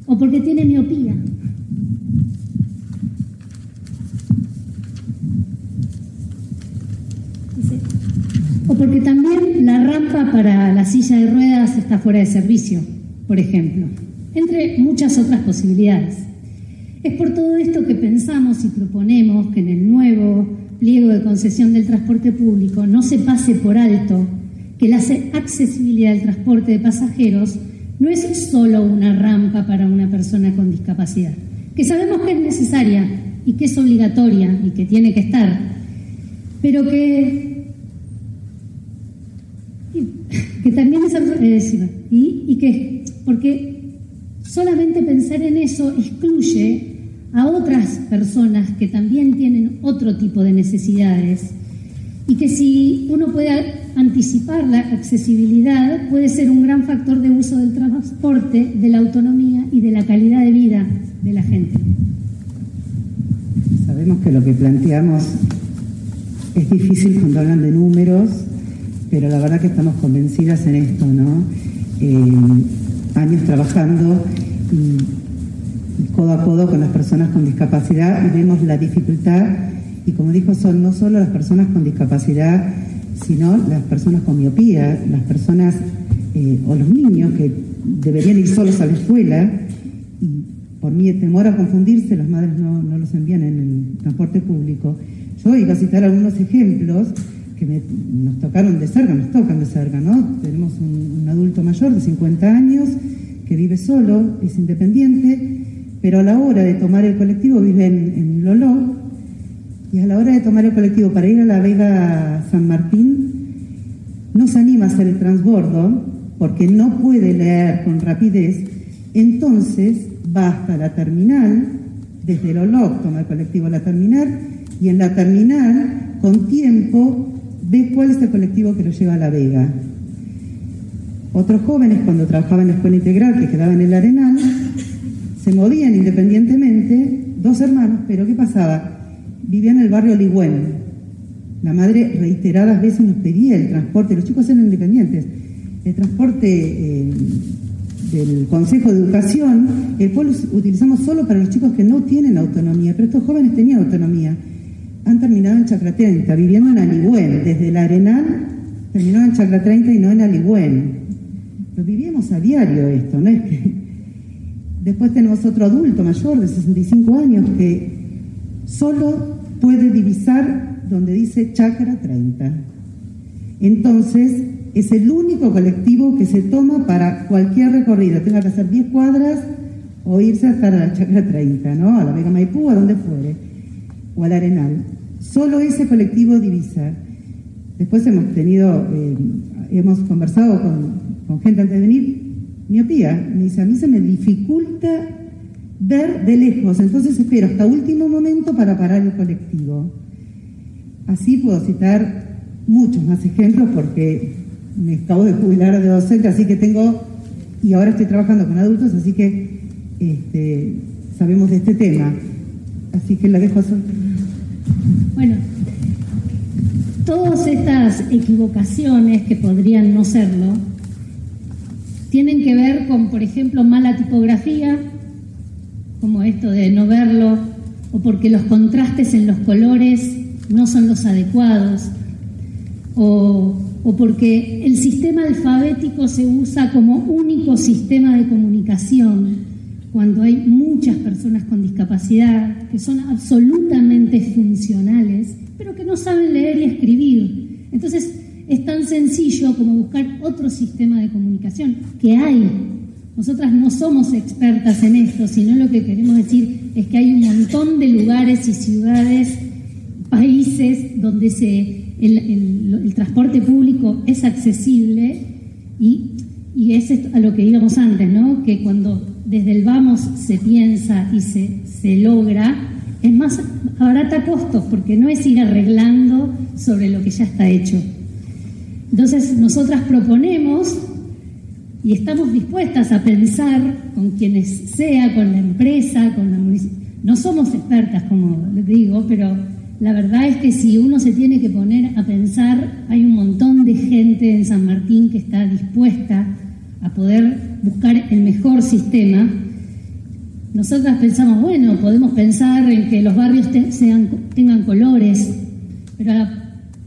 o porque tiene miopía. O porque también la rampa para la silla de ruedas está fuera de servicio, por ejemplo, entre muchas otras posibilidades. Es por todo esto que pensamos y proponemos que en el nuevo pliego de concesión del transporte público no se pase por alto que la accesibilidad del transporte de pasajeros no es solo una rampa para una persona con discapacidad, que sabemos que es necesaria y que es obligatoria y que tiene que estar, pero que también es y que porque solamente pensar en eso excluye a otras personas que también tienen otro tipo de necesidades, y que si uno puede anticipar la accesibilidad puede ser un gran factor de uso del transporte, de la autonomía y de la calidad de vida de la gente. Sabemos que lo que planteamos es difícil cuando hablan de números, pero la verdad que estamos convencidas en esto, ¿no? Años trabajando codo a codo con las personas con discapacidad y vemos la dificultad, y como dijo, son no solo las personas con discapacidad, sino las personas con miopía, las personas o los niños que deberían ir solos a la escuela, y por mi temor a confundirse las madres no los envían en el transporte público. Yo iba a citar algunos ejemplos que nos tocan de cerca, ¿no? Tenemos un adulto mayor de 50 años que vive solo, es independiente, pero a la hora de tomar el colectivo vive en Loló, y a la hora de tomar el colectivo para ir a la Vega San Martín no se anima a hacer el transbordo porque no puede leer con rapidez, entonces va hasta la terminal, desde Loló toma el colectivo a la terminal, y en la terminal con tiempo ve cuál es el colectivo que lo lleva a La Vega. Otros jóvenes, cuando trabajaban en la escuela integral que quedaba en el Arenal, se movían independientemente, dos hermanos, pero ¿qué pasaba? Vivían en el barrio Ligüen. La madre reiteradas veces nos pedía el transporte, los chicos eran independientes, el transporte del Consejo de Educación, el cual utilizamos solo para los chicos que no tienen autonomía, pero estos jóvenes tenían autonomía. Han terminado en Chacra 30, viviendo en Aligüen, desde el Arenal terminaron en Chacra 30 y no en Aligüen. Lo vivíamos a diario esto, ¿no? Es que después tenemos otro adulto mayor de 65 años que solo puede divisar donde dice Chacra 30. Entonces, es el único colectivo que se toma para cualquier recorrido, tenga que hacer 10 cuadras o irse hasta la Chacra 30, ¿no? A la Vega Maipú, a donde fuere, o al Arenal. Solo ese colectivo divisa. Después hemos conversado con gente antes de venir, miopía, me dice, a mí se me dificulta ver de lejos, entonces espero hasta último momento para parar el colectivo. Así puedo citar muchos más ejemplos porque me acabo de jubilar de docente, así que y ahora estoy trabajando con adultos, así que sabemos de este tema. Así que la dejo así. Bueno, todas estas equivocaciones que podrían no serlo, tienen que ver con, por ejemplo, mala tipografía, como esto de no verlo o porque los contrastes en los colores no son los adecuados, o porque el sistema alfabético se usa como único sistema de comunicación, cuando hay muchas personas con discapacidad que son absolutamente funcionales, pero que no saben leer y escribir. Entonces, es tan sencillo como buscar otro sistema de comunicación, que hay. Nosotras no somos expertas en esto, sino lo que queremos decir es que hay un montón de lugares y ciudades, países donde el transporte público es accesible y es esto a lo que íbamos antes, ¿no? Que cuando desde el vamos se piensa y se logra, es más abarata costos, porque no es ir arreglando sobre lo que ya está hecho. Entonces, nosotras proponemos y estamos dispuestas a pensar con quienes sea, con la empresa, con la municipalidad. No somos expertas, como les digo, pero la verdad es que si uno se tiene que poner a pensar, hay un montón de gente en San Martín que está dispuesta a poder buscar el mejor sistema. Nosotras pensamos, bueno, podemos pensar en que los barrios tengan colores, pero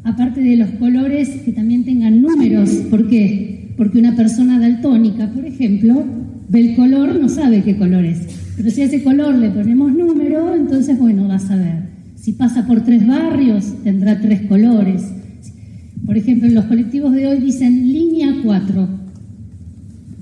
aparte de los colores, que también tengan números. ¿Por qué? Porque una persona daltónica, por ejemplo, ve el color, no sabe qué color es. Pero si a ese color le ponemos número, entonces, bueno, va a saber. Si pasa por 3 barrios, tendrá 3 colores. Por ejemplo, en los colectivos de hoy dicen línea 4.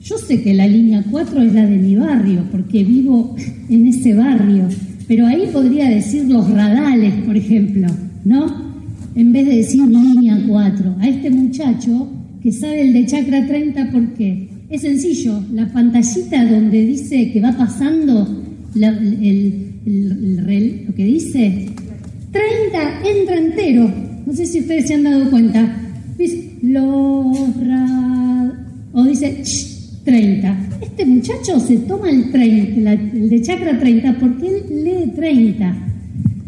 Yo sé que la línea 4 es la de mi barrio, porque vivo en ese barrio. Pero ahí podría decir los radales, por ejemplo, ¿no? En vez de decir línea 4. A este muchacho que sabe el de Chacra 30, ¿por qué? Es sencillo, la pantallita donde dice que va pasando lo que dice 30 entra entero. No sé si ustedes se han dado cuenta. Dice o dice 30. Este muchacho se toma el 30, el de Chacra 30, porque él lee 30.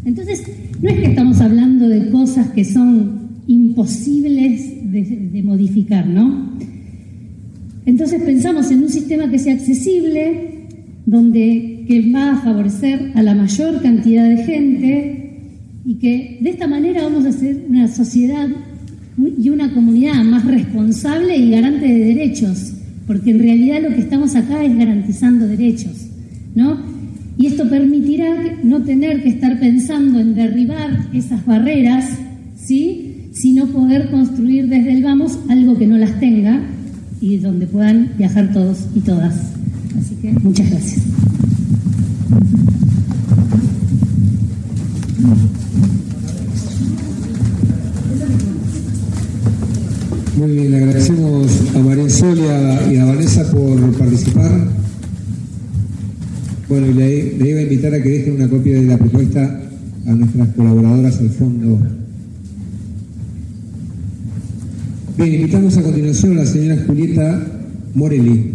Entonces, no es que estamos hablando de cosas que son imposibles de modificar, ¿no? Entonces pensamos en un sistema que sea accesible, que va a favorecer a la mayor cantidad de gente y que de esta manera vamos a hacer una sociedad y una comunidad más responsable y garante de derechos, porque en realidad lo que estamos acá es garantizando derechos, ¿no? Y esto permitirá no tener que estar pensando en derribar esas barreras, ¿sí?, sino poder construir desde el vamos algo que no las tenga y donde puedan viajar todos y todas. Así que muchas gracias. Muy bien, le agradecemos a María Solia y a Vanessa por participar. Bueno, y le iba a invitar a que dejen una copia de la propuesta a nuestras colaboradoras al fondo. Bien, invitamos a continuación a la señora Julieta Morelli.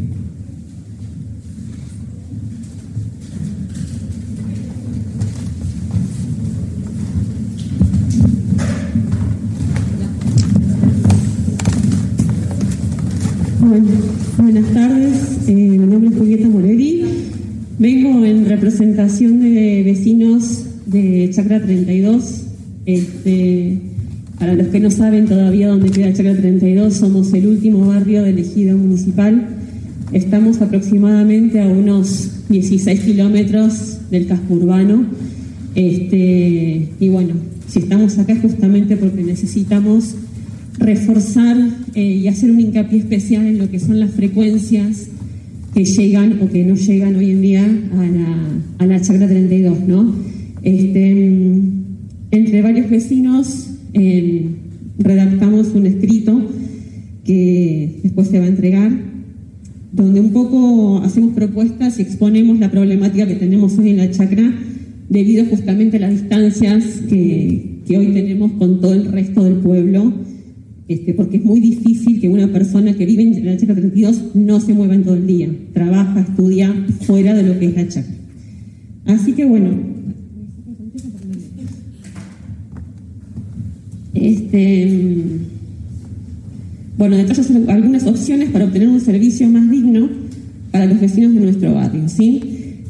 Buenas tardes, mi nombre es Julieta Morelli. Vengo en representación de vecinos de Chacra 32. Para los que no saben todavía dónde queda Chacra 32, somos el último barrio del ejido municipal. Estamos aproximadamente a unos 16 kilómetros del casco urbano. Y bueno, si estamos acá es justamente porque necesitamos reforzar y hacer un hincapié especial en lo que son las frecuencias que llegan o que no llegan hoy en día a la Chacra 32, ¿no? Entre varios vecinos redactamos un escrito que después se va a entregar, donde un poco hacemos propuestas y exponemos la problemática que tenemos hoy en la Chacra debido justamente a las distancias que hoy tenemos con todo el resto del pueblo, porque es muy difícil que una persona que vive en la Chacra 32 no se mueva en todo el día, trabaja, estudia fuera de lo que es la Chacra. Así que bueno, detrás algunas opciones para obtener un servicio más digno para los vecinos de nuestro barrio, ¿sí?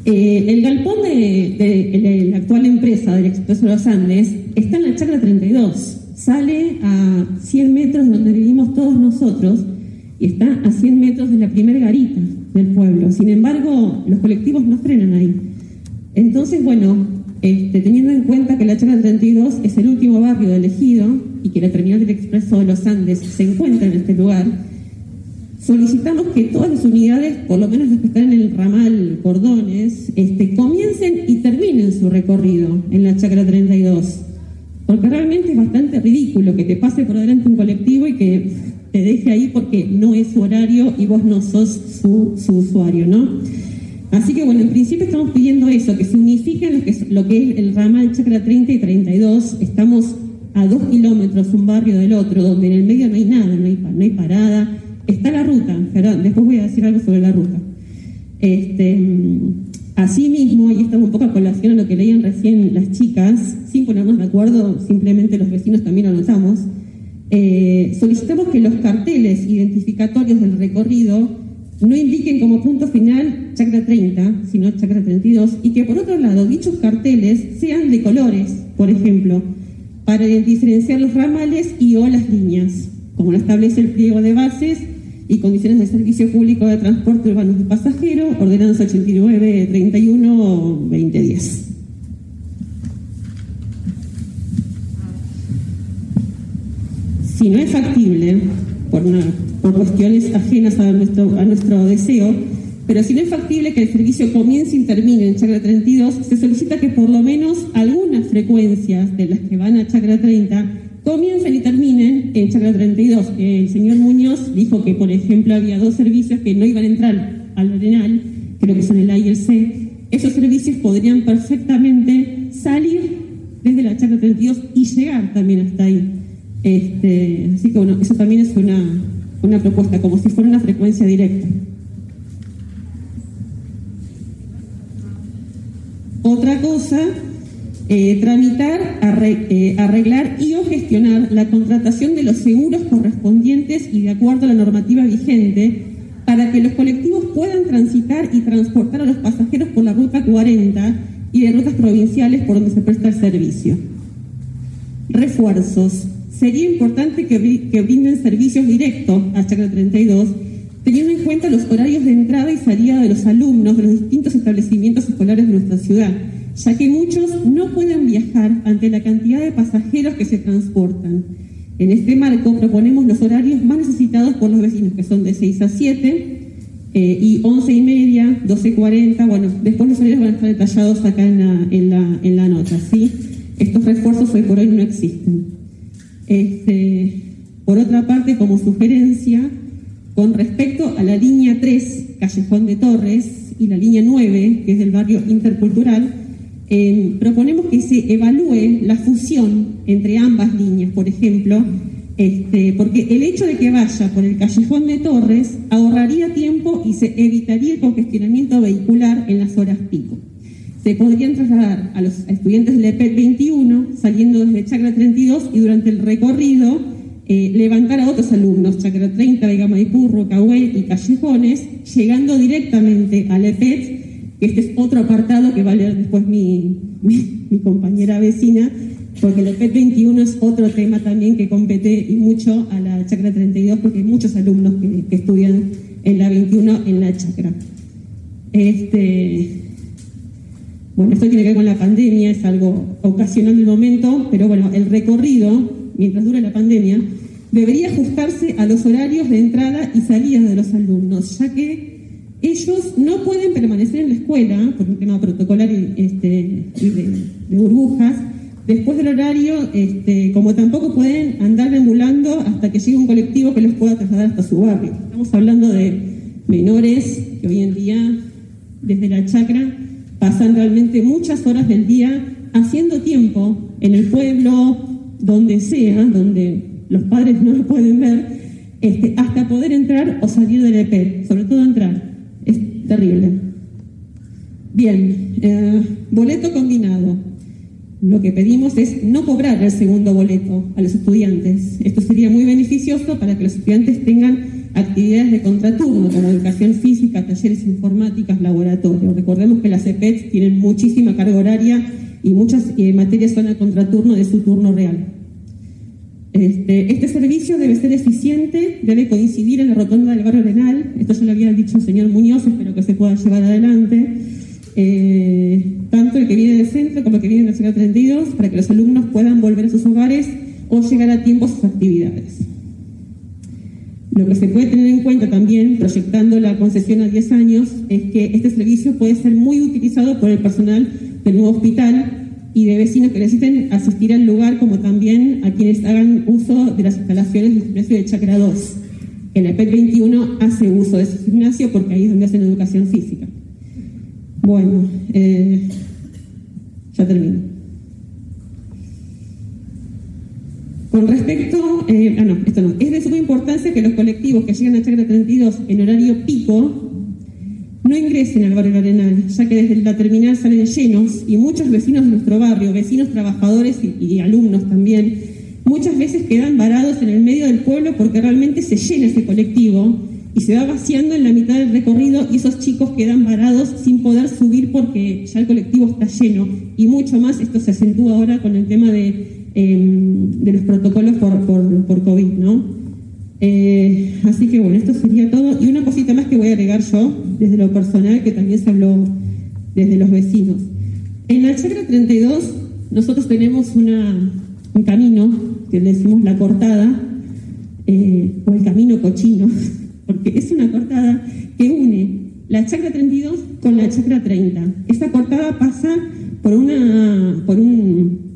El galpón de la actual empresa del Expreso de los Andes está en la chacra 32, sale a 100 metros donde vivimos todos nosotros y está a 100 metros de la primera garita del pueblo. Sin embargo, los colectivos no frenan ahí. Entonces, bueno, teniendo en cuenta que la chacra 32 es el último barrio del Ejido y que la terminal del Expreso de los Andes se encuentra en este lugar, solicitamos que todas las unidades, por lo menos las que están en el ramal Cordones, comiencen y terminen su recorrido en la chacra 32. Porque realmente es bastante ridículo que te pase por delante un colectivo y que te deje ahí porque no es su horario y vos no sos su usuario, ¿no? Así que bueno, en principio estamos pidiendo eso, que se unifiquen lo que es el ramal chacra 30 y 32. Estamos a 2 kilómetros un barrio del otro, donde en el medio no hay nada, no hay parada. Está la ruta, perdón, después voy a decir algo sobre la ruta. Asimismo, y esto es un poco a colación a lo que leían recién las chicas, sin ponernos de acuerdo, simplemente los vecinos también lo notamos, solicitamos que los carteles identificatorios del recorrido no indiquen como punto final chacra 30, sino chacra 32, y que por otro lado dichos carteles sean de colores, por ejemplo, para diferenciar los ramales y o las líneas, como lo establece el pliego de bases y condiciones de servicio público de transporte urbano de pasajeros, ordenanza 89-31-2010. Si no es factible, por cuestiones ajenas a nuestro deseo, pero si no es factible que el servicio comience y termine en chacra 32, se solicita que por lo menos algunas frecuencias de las que van a chacra 30 comiencen y terminen en chacra 32. El señor Muñoz dijo que, por ejemplo, había 2 servicios que no iban a entrar al Arenal, creo que son el A y el C. Esos servicios podrían perfectamente salir desde la chacra 32 y llegar también hasta ahí. Así que bueno, eso también es una propuesta, como si fuera una frecuencia directa. Otra cosa, tramitar, arreglar y o gestionar la contratación de los seguros correspondientes y de acuerdo a la normativa vigente para que los colectivos puedan transitar y transportar a los pasajeros por la ruta 40 y de rutas provinciales por donde se presta el servicio. Refuerzos. Sería importante que brinden servicios directos a chacra 32, teniendo en cuenta los horarios de entrada y salida de los alumnos de los distintos establecimientos escolares de nuestra ciudad, ya que muchos no pueden viajar ante la cantidad de pasajeros que se transportan. En este marco proponemos los horarios más necesitados por los vecinos, que son de 6 a 7 y 11:30, 12:40. Bueno, después los horarios van a estar detallados acá en la nota, ¿sí? Estos refuerzos hoy por hoy no existen. Por otra parte, como sugerencia, con respecto a la línea 3, Callejón de Torres, y la línea 9, que es del barrio Intercultural, proponemos que se evalúe la fusión entre ambas líneas, por ejemplo, porque el hecho de que vaya por el Callejón de Torres ahorraría tiempo y se evitaría el congestionamiento vehicular en las horas pico. Se podrían trasladar a los estudiantes del EPET 21 saliendo desde chacra 32 y durante el recorrido levantar a otros alumnos, chacra 30, Vega Maipú, Rocahuel y Callejones, llegando directamente al EPET, que este es otro apartado que va a leer después mi compañera vecina, porque el EPET 21 es otro tema también que compete y mucho a la chacra 32, porque hay muchos alumnos que estudian en la 21 en la chacra. Bueno, esto tiene que ver con la pandemia, es algo ocasional del momento, pero bueno, el recorrido, mientras dure la pandemia, debería ajustarse a los horarios de entrada y salida de los alumnos, ya que ellos no pueden permanecer en la escuela, por un tema protocolar y de burbujas, después del horario, como tampoco pueden andar deambulando hasta que llegue un colectivo que los pueda trasladar hasta su barrio. Estamos hablando de menores que hoy en día, desde la chacra, pasan realmente muchas horas del día haciendo tiempo en el pueblo, donde sea, donde los padres no lo pueden ver, hasta poder entrar o salir del EPET, sobre todo entrar. Es terrible. Bien, boleto combinado. Lo que pedimos es no cobrar el segundo boleto a los estudiantes. Esto sería muy beneficioso para que los estudiantes tengan actividades de contraturno, como educación física, talleres informáticas, laboratorio. Recordemos que la PET tienen muchísima carga horaria y muchas materias son a contraturno de su turno real. Este servicio debe ser eficiente, debe coincidir en la rotonda del barrio Arenal. Esto ya lo había dicho el señor Muñoz, espero que se pueda llevar adelante. Tanto el que viene del centro como el que viene de la Chacra 32, para que los alumnos puedan volver a sus hogares o llegar a tiempo a sus actividades. Lo que se puede tener en cuenta también, proyectando la concesión a 10 años, es que este servicio puede ser muy utilizado por el personal del nuevo hospital y de vecinos que necesiten asistir al lugar, como también a quienes hagan uso de las instalaciones del gimnasio de Chacra 2. En el PET 21 hace uso de ese gimnasio porque ahí es donde hacen educación física. Bueno, ya termino. Con respecto, esto no, es de suma importancia que los colectivos que llegan a Chacra 32 en horario pico no ingresen al barrio Arenal, ya que desde la terminal salen llenos y muchos vecinos de nuestro barrio, vecinos trabajadores y alumnos también, muchas veces quedan varados en el medio del pueblo porque realmente se llena ese colectivo y se va vaciando en la mitad del recorrido y esos chicos quedan varados sin poder subir porque ya el colectivo está lleno, y mucho más esto se acentúa ahora con el tema de los protocolos por COVID, ¿no? Así que bueno, esto sería todo. Y una cosita más que voy a agregar yo, desde lo personal, que también se habló desde los vecinos. En la Chacra 32 nosotros tenemos un camino, que le decimos la cortada, o el camino cochino, porque es una cortada que une la Chacra 32 con la Chacra 30. Esta cortada pasa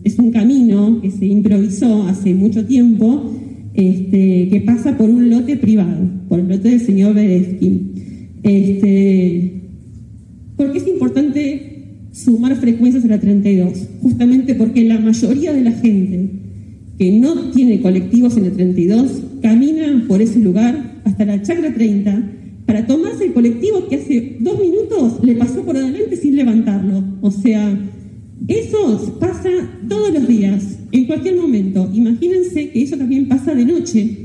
es un camino que se improvisó hace mucho tiempo, que pasa por un lote privado, por el lote del señor Berezki. ¿Por qué es importante sumar frecuencias a la 32? Justamente porque la mayoría de la gente que no tiene colectivos en la 32 camina por ese lugar hasta la Chacra 30 para tomarse el colectivo que hace 2 minutos le pasó por adelante sin levantarlo. O sea, eso pasa todos los días, en cualquier momento. Imagínense que eso también pasa de noche,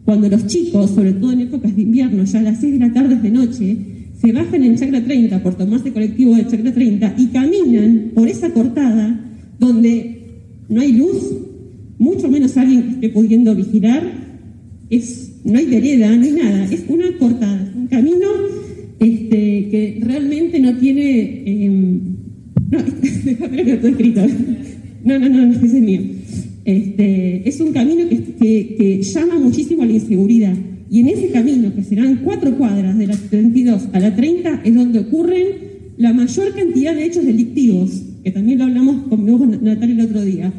cuando los chicos, sobre todo en épocas de invierno, ya a las 6 de la tarde es de noche, se bajan en Chacra 30 por tomarse el colectivo de Chacra 30 y caminan por esa cortada donde no hay luz, mucho menos alguien que esté pudiendo vigilar, no hay vereda, no hay nada, es una cortada, un camino que realmente no tiene... no, déjame que lo estoy escrito. No, ese es mío. Es un camino que llama muchísimo a la inseguridad. Y en ese camino, que serán 4 cuadras de la 32 a la 30, es donde ocurren la mayor cantidad de hechos delictivos, que también lo hablamos con Natalia el otro día.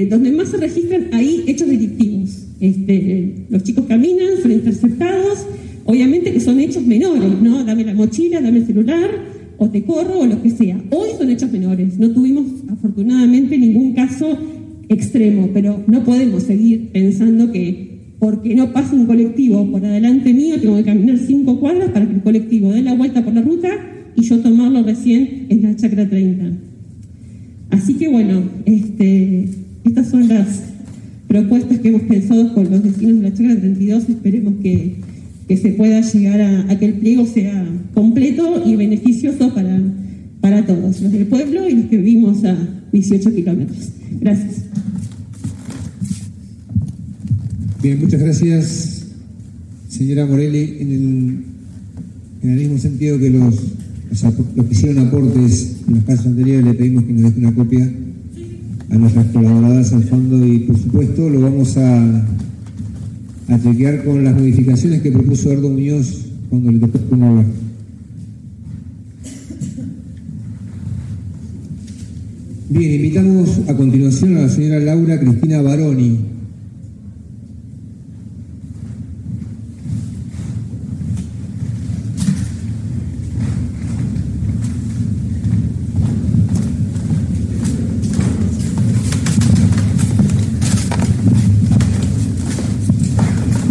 Donde más se registran ahí hechos delictivos. Los chicos caminan, son interceptados, obviamente que son hechos menores, ¿no? Dame la mochila, dame el celular, o te corro, o lo que sea. Hoy son hechos menores. No tuvimos, afortunadamente, ningún caso extremo, pero no podemos seguir pensando que porque no pasa un colectivo por adelante mío, tengo que caminar 5 cuadras para que el colectivo dé la vuelta por la ruta y yo tomarlo recién en la Chacra 30. Así que bueno, estas son las propuestas que hemos pensado con los vecinos de la Chacra 32. Esperemos que se pueda llegar a que el pliego sea completo y beneficioso para todos, los del pueblo y los que vivimos a 18 kilómetros. Gracias. Bien, muchas gracias, señora Morelli. En el mismo sentido que los que hicieron aportes en los casos anteriores, le pedimos que nos deje una copia a nuestras colaboradoras al fondo y, por supuesto, lo vamos a chequear con las modificaciones que propuso Eduardo Muñoz cuando le tocó promover. Bien, invitamos a continuación a la señora Laura Cristina Baroni.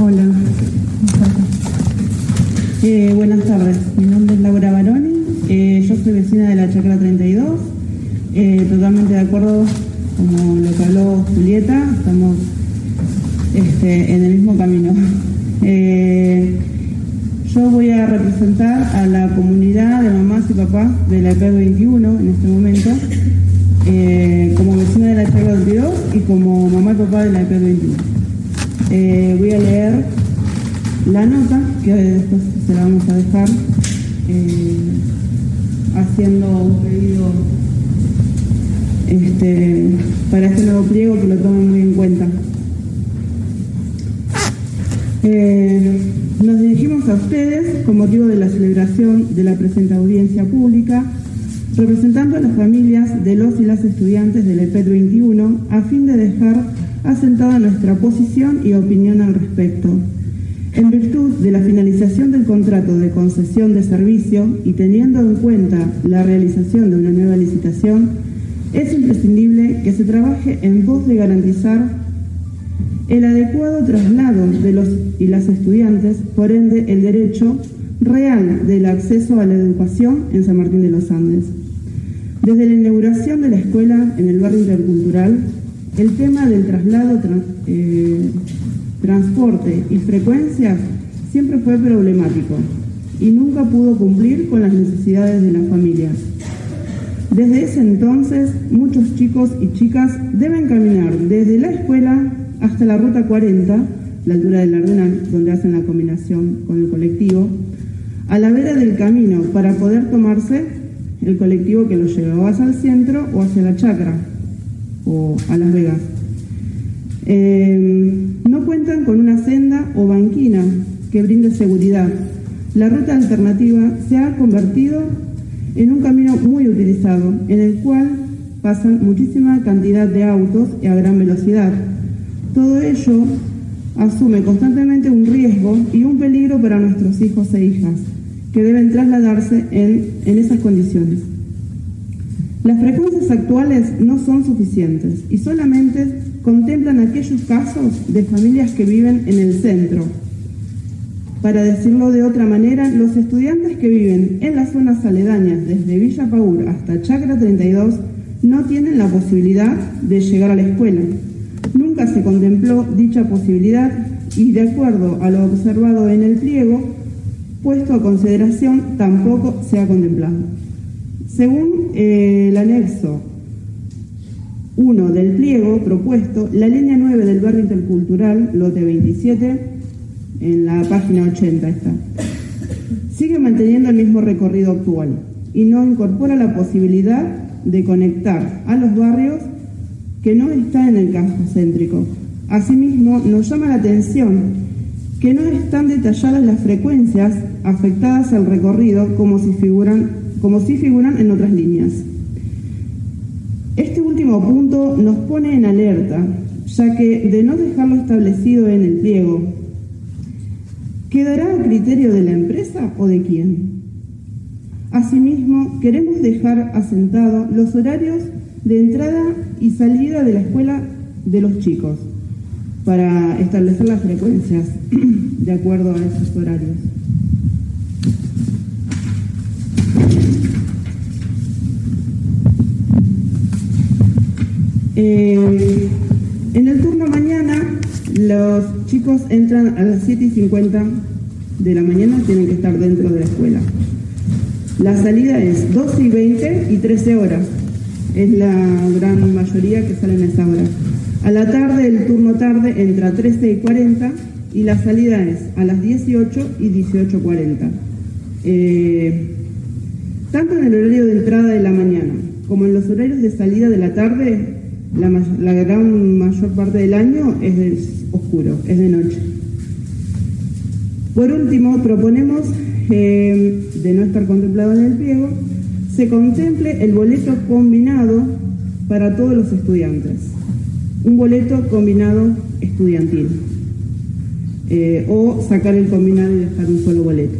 Hola, buenas tardes. Mi nombre es Laura Baroni, yo soy vecina de la Chacra 32, totalmente de acuerdo como lo que habló Julieta, estamos en el mismo camino. Yo yo voy a representar a la comunidad de mamás y papás de la EP 21 en este momento, como vecina de la Chacra 22 y como mamá y papá de la EP 21. Voy a leer la nota, que después se la vamos a dejar, haciendo un pedido para este nuevo pliego, que lo tomen muy en cuenta. Nos dirigimos a ustedes con motivo de la celebración de la presente audiencia pública, representando a las familias de los y las estudiantes del EPET 21, a fin de dejar asentada nuestra posición y opinión al respecto. En virtud de la finalización del contrato de concesión de servicio y teniendo en cuenta la realización de una nueva licitación, es imprescindible que se trabaje en pos de garantizar el adecuado traslado de los y las estudiantes, por ende el derecho real del acceso a la educación en San Martín de los Andes. Desde la inauguración de la escuela en el barrio intercultural, el tema del traslado, transporte y frecuencias siempre fue problemático y nunca pudo cumplir con las necesidades de las familias. Desde ese entonces, muchos chicos y chicas deben caminar desde la escuela hasta la ruta 40, la altura del Ardenal, donde hacen la combinación con el colectivo, a la vera del camino para poder tomarse el colectivo que los lleva o hacia el centro o hacia la Chacra o a Las Vegas. No cuentan con una senda o banquina que brinde seguridad. La ruta alternativa se ha convertido en un camino muy utilizado, en el cual pasan muchísima cantidad de autos y a gran velocidad. Todo ello asume constantemente un riesgo y un peligro para nuestros hijos e hijas, que deben trasladarse en esas condiciones. Las frecuencias actuales no son suficientes y solamente contemplan aquellos casos de familias que viven en el centro. Para decirlo de otra manera, los estudiantes que viven en las zonas aledañas desde Villa Paúl hasta Chacra 32 no tienen la posibilidad de llegar a la escuela. Nunca se contempló dicha posibilidad y, de acuerdo a lo observado en el pliego puesto a consideración, tampoco se ha contemplado. Según el anexo 1 del pliego propuesto, la línea 9 del barrio intercultural, lote 27, en la página 80 está, sigue manteniendo el mismo recorrido actual y no incorpora la posibilidad de conectar a los barrios que no está en el casco céntrico. Asimismo, nos llama la atención que no están detalladas las frecuencias afectadas al recorrido como si figuran en otras líneas. Este último punto nos pone en alerta, ya que de no dejarlo establecido en el pliego, ¿quedará a criterio de la empresa o de quién? Asimismo, queremos dejar asentados los horarios de entrada y salida de la escuela de los chicos, para establecer las frecuencias de acuerdo a esos horarios. En el turno mañana, los chicos entran a las 7:50 de la mañana, tienen que estar dentro de la escuela. La salida es 12:20 y 13 horas. Es la gran mayoría que salen a esa hora. A la tarde, el turno tarde entra a 13:40 y la salida es a las 18 y 18:40. Tanto en el horario de entrada de la mañana como en los horarios de salida de la tarde, la gran mayor parte del año es oscuro, es de noche. Por último, proponemos, de no estar contemplado en el pliego, se contemple el boleto combinado para todos los estudiantes. Un boleto combinado estudiantil. O sacar el combinado y dejar un solo boleto.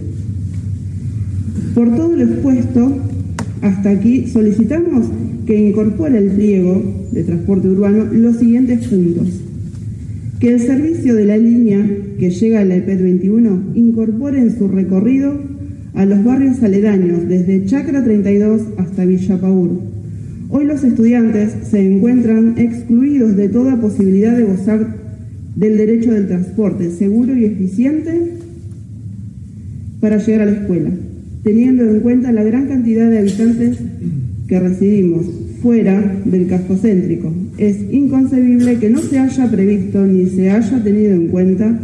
Por todo lo expuesto, hasta aquí solicitamos que incorpore el pliego de transporte urbano los siguientes puntos. Que el servicio de la línea que llega a la EPET 21 incorpore en su recorrido a los barrios aledaños desde Chacra 32 hasta Villa Paúl. Hoy los estudiantes se encuentran excluidos de toda posibilidad de gozar del derecho del transporte seguro y eficiente para llegar a la escuela, teniendo en cuenta la gran cantidad de habitantes que residimos fuera del casco céntrico. Es inconcebible que no se haya previsto ni se haya tenido en cuenta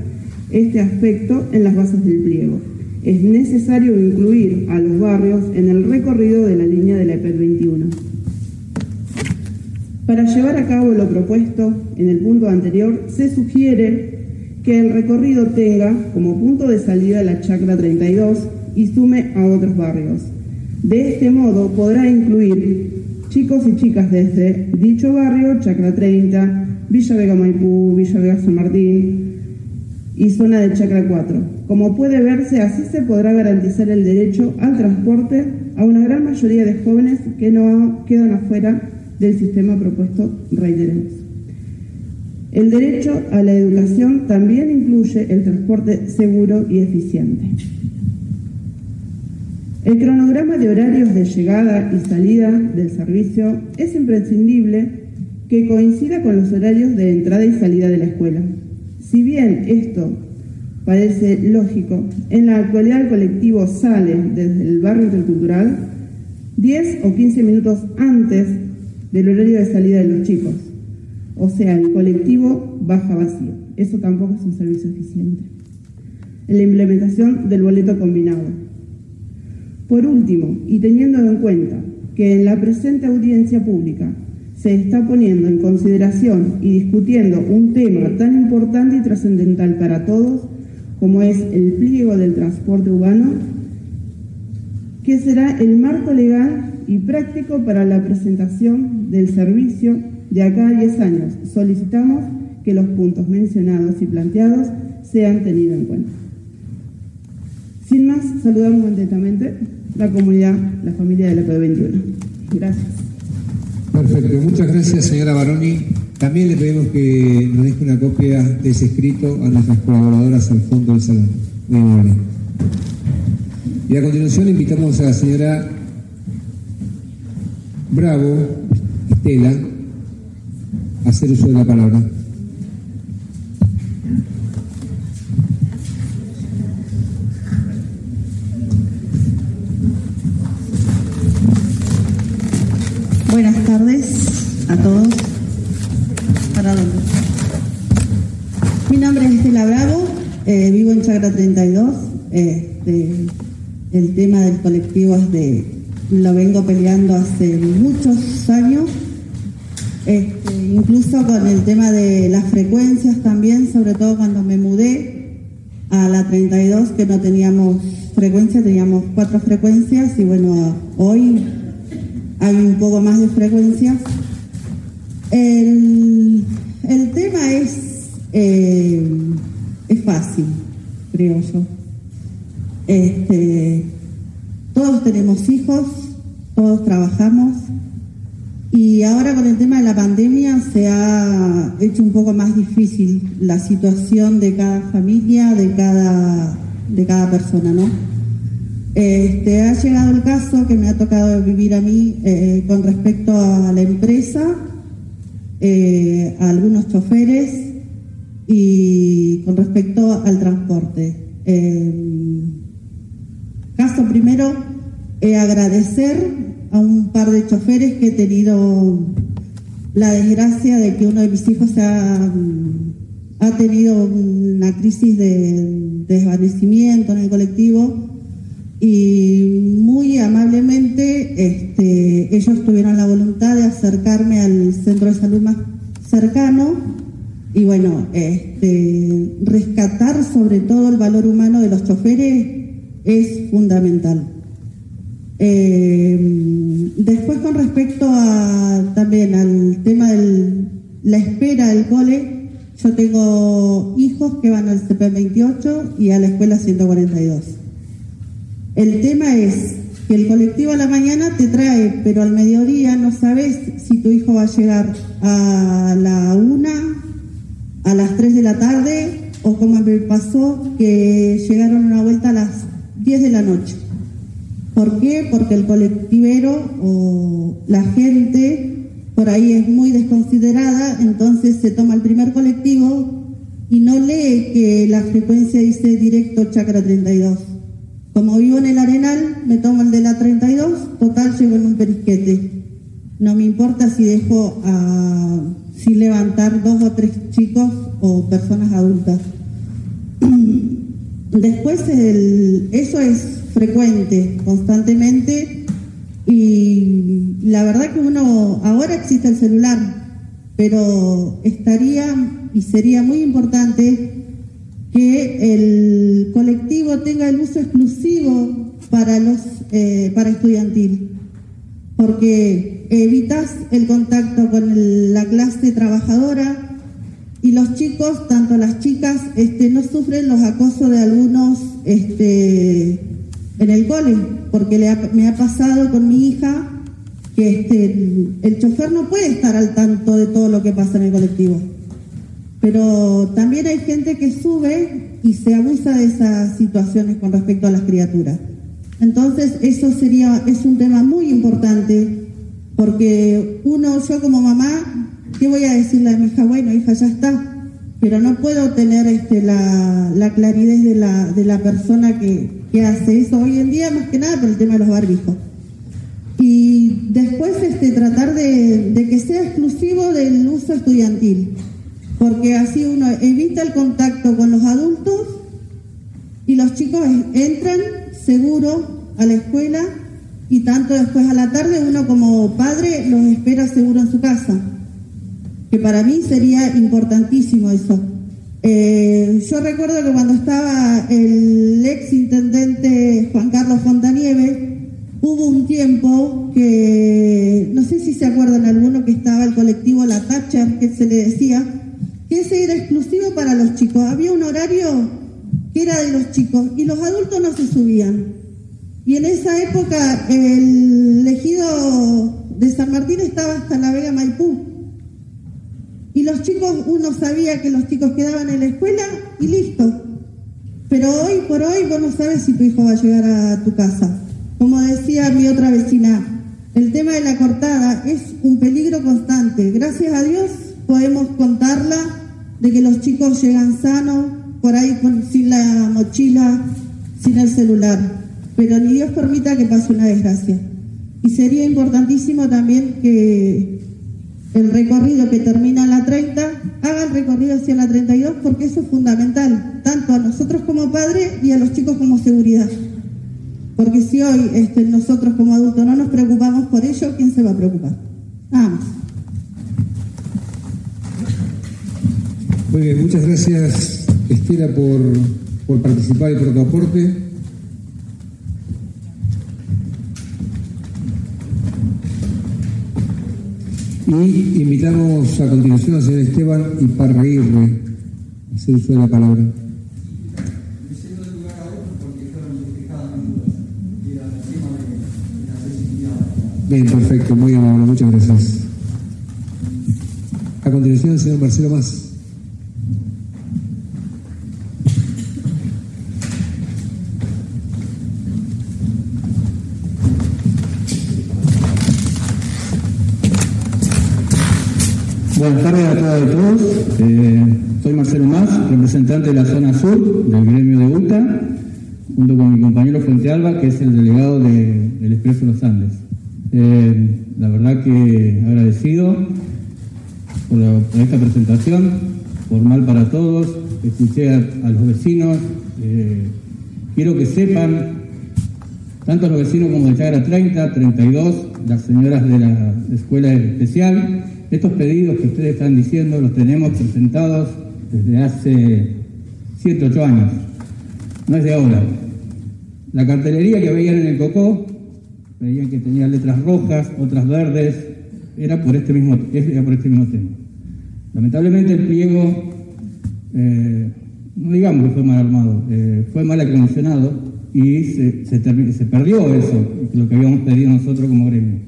este aspecto en las bases del pliego. Es necesario incluir a los barrios en el recorrido de la línea de la EPET 21. Para llevar a cabo lo propuesto en el punto anterior, se sugiere que el recorrido tenga como punto de salida la chacra 32 y sume a otros barrios. De este modo podrá incluir chicos y chicas desde dicho barrio, chacra 30, Villa Vega Maipú, Villa Vega San Martín y zona de chacra 4. Como puede verse, así se podrá garantizar el derecho al transporte a una gran mayoría de jóvenes que no quedan afuera del sistema propuesto, reiteremos. El derecho a la educación también incluye el transporte seguro y eficiente. El cronograma de horarios de llegada y salida del servicio es imprescindible que coincida con los horarios de entrada y salida de la escuela. Si bien esto parece lógico, en la actualidad el colectivo sale desde el barrio intercultural 10 o 15 minutos antes del horario de salida de los chicos. O sea, el colectivo baja vacío. Eso tampoco es un servicio eficiente. En la implementación del boleto combinado. Por último, y teniendo en cuenta que en la presente audiencia pública se está poniendo en consideración y discutiendo un tema tan importante y trascendental para todos, como es el pliego del transporte urbano, que será el marco legal y práctico para la presentación del servicio de acá a 10 años. Solicitamos que los puntos mencionados y planteados sean tenidos en cuenta. Sin más, saludamos atentamente la comunidad, la familia de la EPET 21. Gracias. Perfecto, muchas gracias, señora Baroni. También le pedimos que nos deje una copia de ese escrito a nuestras colaboradoras al fondo del salón. Muy amable. Y a continuación invitamos a la señora Bravo Estela a hacer uso de la palabra. Buenas tardes a todos. ¿Para dónde? Mi nombre es Estela Bravo, vivo en Chacra 32. El tema del colectivo lo vengo peleando hace muchos años, incluso con el tema de las frecuencias también, sobre todo cuando me mudé a la 32, que no teníamos frecuencia, teníamos 4 frecuencias y bueno, hoy hay un poco más de frecuencia. El tema es fácil, creo yo. Todos tenemos hijos, todos trabajamos y ahora con el tema de la pandemia se ha hecho un poco más difícil la situación de cada familia, de cada persona, ¿no? Ha llegado el caso que me ha tocado vivir a mí con respecto a la empresa, a algunos choferes y con respecto al transporte. Caso primero, agradecer a un par de choferes que he tenido la desgracia de que uno de mis hijos ha tenido una crisis de desvanecimiento en el colectivo y muy amablemente ellos tuvieron la voluntad de acercarme al centro de salud más cercano y bueno, rescatar sobre todo el valor humano de los choferes es fundamental. Después con respecto también al tema de la espera del cole, yo tengo hijos que van al CP 28 y a la escuela 142. El tema es que el colectivo a la mañana te trae, pero al mediodía no sabes si tu hijo va a llegar a la 1, a las 3 de la tarde o como me pasó que llegaron una vuelta a las 10 de la noche. ¿Por qué? Porque el colectivero o la gente por ahí es muy desconsiderada, entonces se toma el primer colectivo y no lee que la frecuencia dice directo Chacra 32. Como vivo en el Arenal, me tomo el de la 32, total llego en un perisquete. No me importa si dejo sin levantar 2 o 3 chicos o personas adultas. Después eso es frecuente, constantemente, y la verdad que ahora existe el celular, pero estaría y sería muy importante que el colectivo tenga el uso exclusivo para estudiantil, porque evitas el contacto con la clase trabajadora y los chicos, tanto las chicas, no sufren los acosos de algunos en el cole, porque me ha pasado con mi hija que el chofer no puede estar al tanto de todo lo que pasa en el colectivo. Pero también hay gente que sube y se abusa de esas situaciones con respecto a las criaturas. Entonces eso es un tema muy importante, porque yo como mamá, ¿qué voy a decirle a mi hija? Bueno, hija, ya está, pero no puedo tener la claridad de la persona que hace eso hoy en día, más que nada por el tema de los barbijos. Y después tratar de que sea exclusivo del uso estudiantil, porque así uno evita el contacto con los adultos y los chicos entran seguro a la escuela, y tanto después a la tarde uno como padre los espera seguro en su casa, que para mí sería importantísimo eso. Yo recuerdo que cuando estaba el ex intendente Juan Carlos Fontanieve, hubo un tiempo que, no sé si se acuerdan alguno, que estaba el colectivo La Thatcher, que se le decía, que ese era exclusivo para los chicos. Había un horario que era de los chicos y los adultos no se subían. Y en esa época el ejido de San Martín estaba hasta la Vega Maipú. Y los chicos, uno sabía que los chicos quedaban en la escuela y listo. Pero hoy por hoy vos no sabes si tu hijo va a llegar a tu casa. Como decía mi otra vecina, el tema de la cortada es un peligro constante. Gracias a Dios podemos contarla de que los chicos llegan sanos, por ahí sin la mochila, sin el celular. Pero ni Dios permita que pase una desgracia. Y sería importantísimo también que el recorrido que termina en la 30 haga el recorrido hacia la 32, porque eso es fundamental, tanto a nosotros como padres y a los chicos como seguridad. Porque si hoy nosotros como adultos no nos preocupamos por ello, ¿quién se va a preocupar? Nada más. Muy bien, muchas gracias, Estela, por participar y por tu aporte. Y invitamos a continuación al señor Esteban Iparraguirre a hacer uso de la palabra. Bien, perfecto, muy amable, muchas gracias. A continuación el señor Marcelo Mas. Buenas tardes a todas y todos. Soy Marcelo Mas, representante de la zona sur del gremio de UTA, junto con mi compañero Fuente Alba, que es el delegado del Expreso Los Andes. La verdad que agradecido por esta presentación, formal para todos. Escuché a los vecinos. Quiero que sepan, tanto los vecinos como de Chagra 30, 32, las señoras de la escuela especial, estos pedidos que ustedes están diciendo los tenemos presentados desde hace 7, 8 años. No es de ahora. La cartelería que veían en el Cocó, veían que tenía letras rojas, otras verdes, era por este mismo tema. Lamentablemente el pliego, no digamos que fue mal armado, fue mal acondicionado y se perdió eso, lo que habíamos pedido nosotros como gremio.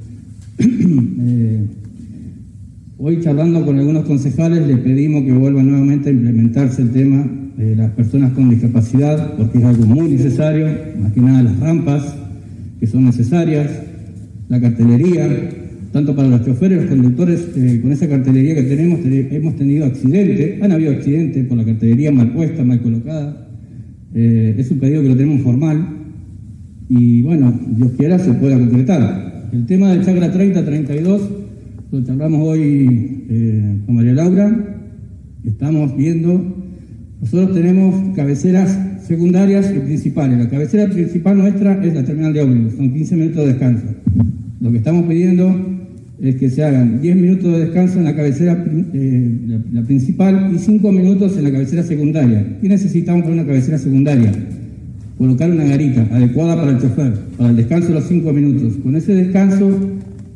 Hoy, charlando con algunos concejales, les pedimos que vuelva nuevamente a implementarse el tema de las personas con discapacidad, porque es algo muy necesario, más que nada las rampas, que son necesarias, la cartelería, tanto para los choferes, los conductores. Con esa cartelería que tenemos, hemos tenido accidentes, han habido accidentes por la cartelería mal puesta, mal colocada. Es un pedido que lo tenemos formal, y bueno, Dios quiera se pueda concretar. El tema de Chacra 30-32 lo charlamos hoy con María Laura. Estamos viendo, nosotros tenemos cabeceras secundarias y principales. La cabecera principal nuestra es la terminal de ómnibus, son 15 minutos de descanso. Lo que estamos pidiendo es que se hagan 10 minutos de descanso en la cabecera la principal y 5 minutos en la cabecera secundaria. ¿Qué necesitamos para una cabecera secundaria? Colocar una garita adecuada para el chofer, para el descanso de los 5 minutos. Con ese descanso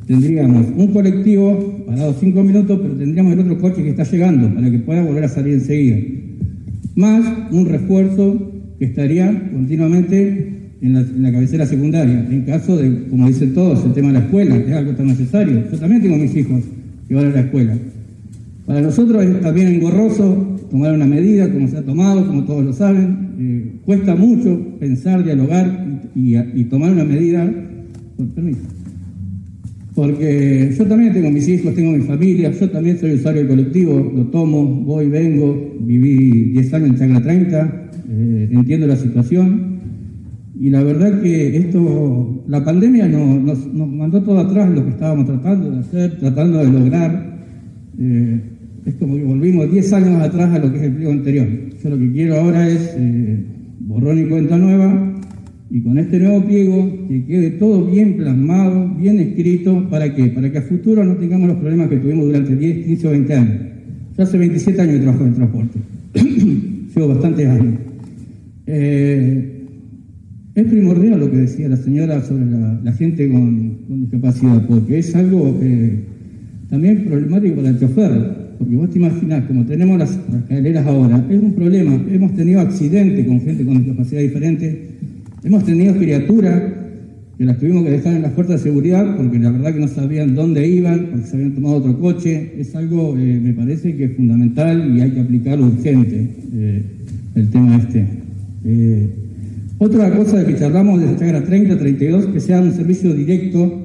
tendríamos un colectivo parado 5 minutos, pero tendríamos el otro coche que está llegando para que pueda volver a salir enseguida. Más un refuerzo que estaría continuamente en la cabecera secundaria. En caso de, como dicen todos, el tema de la escuela, es algo tan necesario. Yo también tengo mis hijos que van a la escuela. Para nosotros es también engorroso tomar una medida, como se ha tomado, como todos lo saben. Cuesta mucho pensar, dialogar y tomar una medida. Permiso. Porque yo también tengo mis hijos, tengo mi familia, yo también soy usuario del colectivo, lo tomo, voy, vengo, viví 10 años en Chacra 30, entiendo la situación. Y la verdad que la pandemia nos mandó todo atrás lo que estábamos tratando de hacer, tratando de lograr. Es como que volvimos 10 años atrás a lo que es el pliego anterior. Yo lo que quiero ahora es borrón y cuenta nueva, y con este nuevo pliego que quede todo bien plasmado, bien escrito. ¿Para qué? Para que a futuro no tengamos los problemas que tuvimos durante 10, 15 o 20 años. Yo hace 27 años que trabajo en el transporte. Llevo bastantes años. Es primordial lo que decía la señora sobre la gente con discapacidad, porque es algo también problemático para el chofer. Porque vos te imaginás, como tenemos las escaleras ahora, es un problema. Hemos tenido accidentes con gente con discapacidad diferente. Hemos tenido criaturas que las tuvimos que dejar en las puertas de seguridad porque la verdad que no sabían dónde iban, porque se habían tomado otro coche. Es algo, me parece que es fundamental y hay que aplicarlo urgente, el tema este. Otra cosa de que charlamos de Chacra 30-32, que sea un servicio directo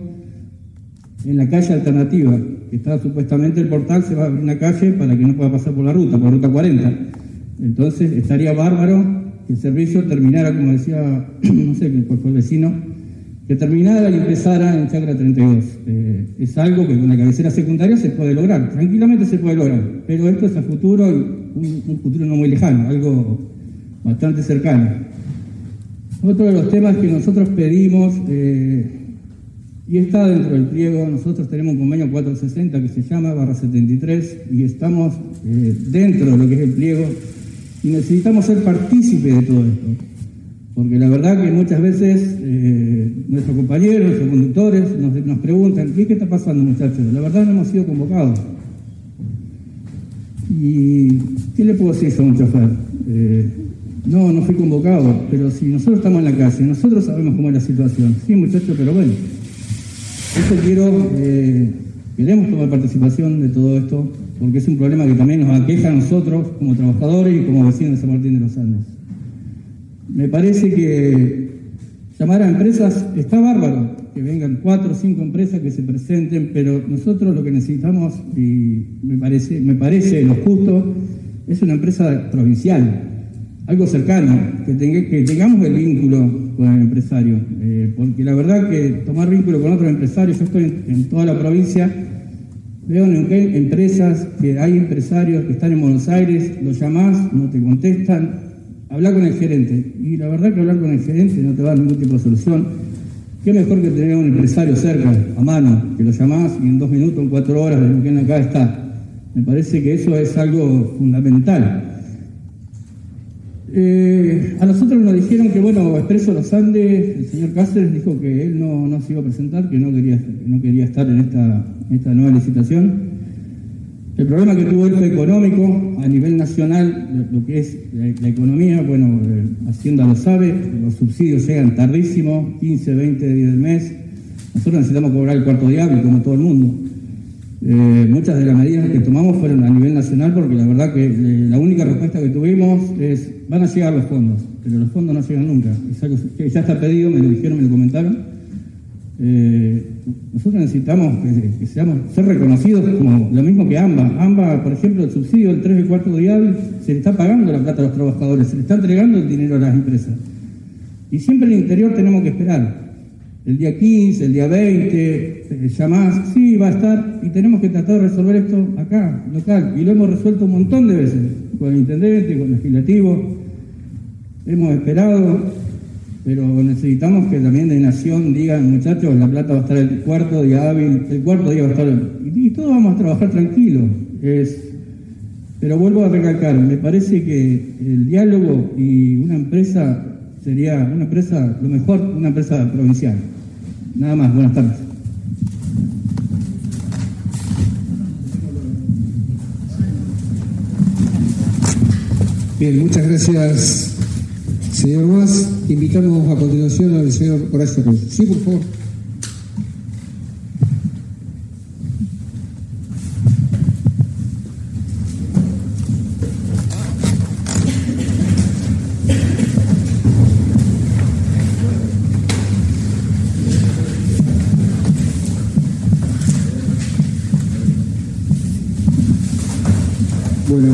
en la calle alternativa, que está supuestamente el portal, se va a abrir una calle para que no pueda pasar por la ruta 40. Entonces estaría bárbaro que el servicio terminara, como decía, no sé cuál fue el vecino, que terminara y empezara en Chacra 32. Es algo que con la cabecera secundaria se puede lograr, tranquilamente se puede lograr, pero esto es a futuro, un futuro no muy lejano, algo bastante cercano. Otro de los temas que nosotros pedimos, y está dentro del pliego, nosotros tenemos un convenio 460 que se llama /73 y estamos dentro de lo que es el pliego y necesitamos ser partícipes de todo esto, porque la verdad que muchas veces nuestros compañeros, nuestros conductores nos preguntan, ¿qué está pasando, muchachos? La verdad no hemos sido convocados. ¿Y qué le puedo decir a un chofer? No fui convocado, pero si nosotros estamos en la calle, nosotros sabemos cómo es la situación. Sí, muchachos, pero bueno. Queremos tomar participación de todo esto, porque es un problema que también nos aqueja a nosotros como trabajadores y como vecinos de San Martín de los Andes. Me parece que llamar a empresas está bárbaro, que vengan 4 o 5 empresas que se presenten, pero nosotros lo que necesitamos, y me parece lo justo, es una empresa provincial, algo cercano, que tengamos el vínculo con el empresario, porque la verdad que tomar vínculo con otros empresarios, yo estoy en toda la provincia, veo en empresas que hay empresarios que están en Buenos Aires, los llamás, no te contestan, habla con el gerente, y la verdad que hablar con el gerente no te va a dar ningún tipo de solución. Qué mejor que tener un empresario cerca, a mano, que lo llamás y en 2 minutos, en 4 horas, de lo que acá está. Me parece que eso es algo fundamental. A nosotros nos dijeron que, Expreso Los Andes, el señor Cáceres dijo que él no se iba a presentar, que no quería estar en esta nueva licitación. El problema que tuvo él fue económico, a nivel nacional, lo que es la economía, Hacienda lo sabe, los subsidios llegan tardísimo, 15, 20 días del mes. Nosotros necesitamos cobrar el cuarto diablo, como todo el mundo. Muchas de las medidas que tomamos fueron a nivel nacional, porque la verdad que la única respuesta que tuvimos es, van a llegar los fondos, pero los fondos no llegan nunca. Es algo que ya está pedido, me lo dijeron, me lo comentaron. Nosotros necesitamos que ser reconocidos como lo mismo que AMBA. AMBA, por ejemplo, el subsidio del 3 y cuarto diario, se le está pagando la plata a los trabajadores, se le está entregando el dinero a las empresas. Y siempre en el interior tenemos que esperar. El día 15, el día 20, llamás, sí, va a estar, y tenemos que tratar de resolver esto acá, local. Y lo hemos resuelto un montón de veces, con el intendente, con el legislativo. Hemos esperado, pero necesitamos que también de Nación digan, muchachos, La Plata va a estar el cuarto día hábil, el cuarto día va a estar, y todos vamos a trabajar tranquilos. Pero vuelvo a recalcar, me parece que el diálogo y una empresa sería una empresa, lo mejor, una empresa provincial. Nada más, buenas tardes. Bien, muchas gracias, señor Mas. Invitamos a continuación al señor Horacio Russo. Sí, por favor. Bueno,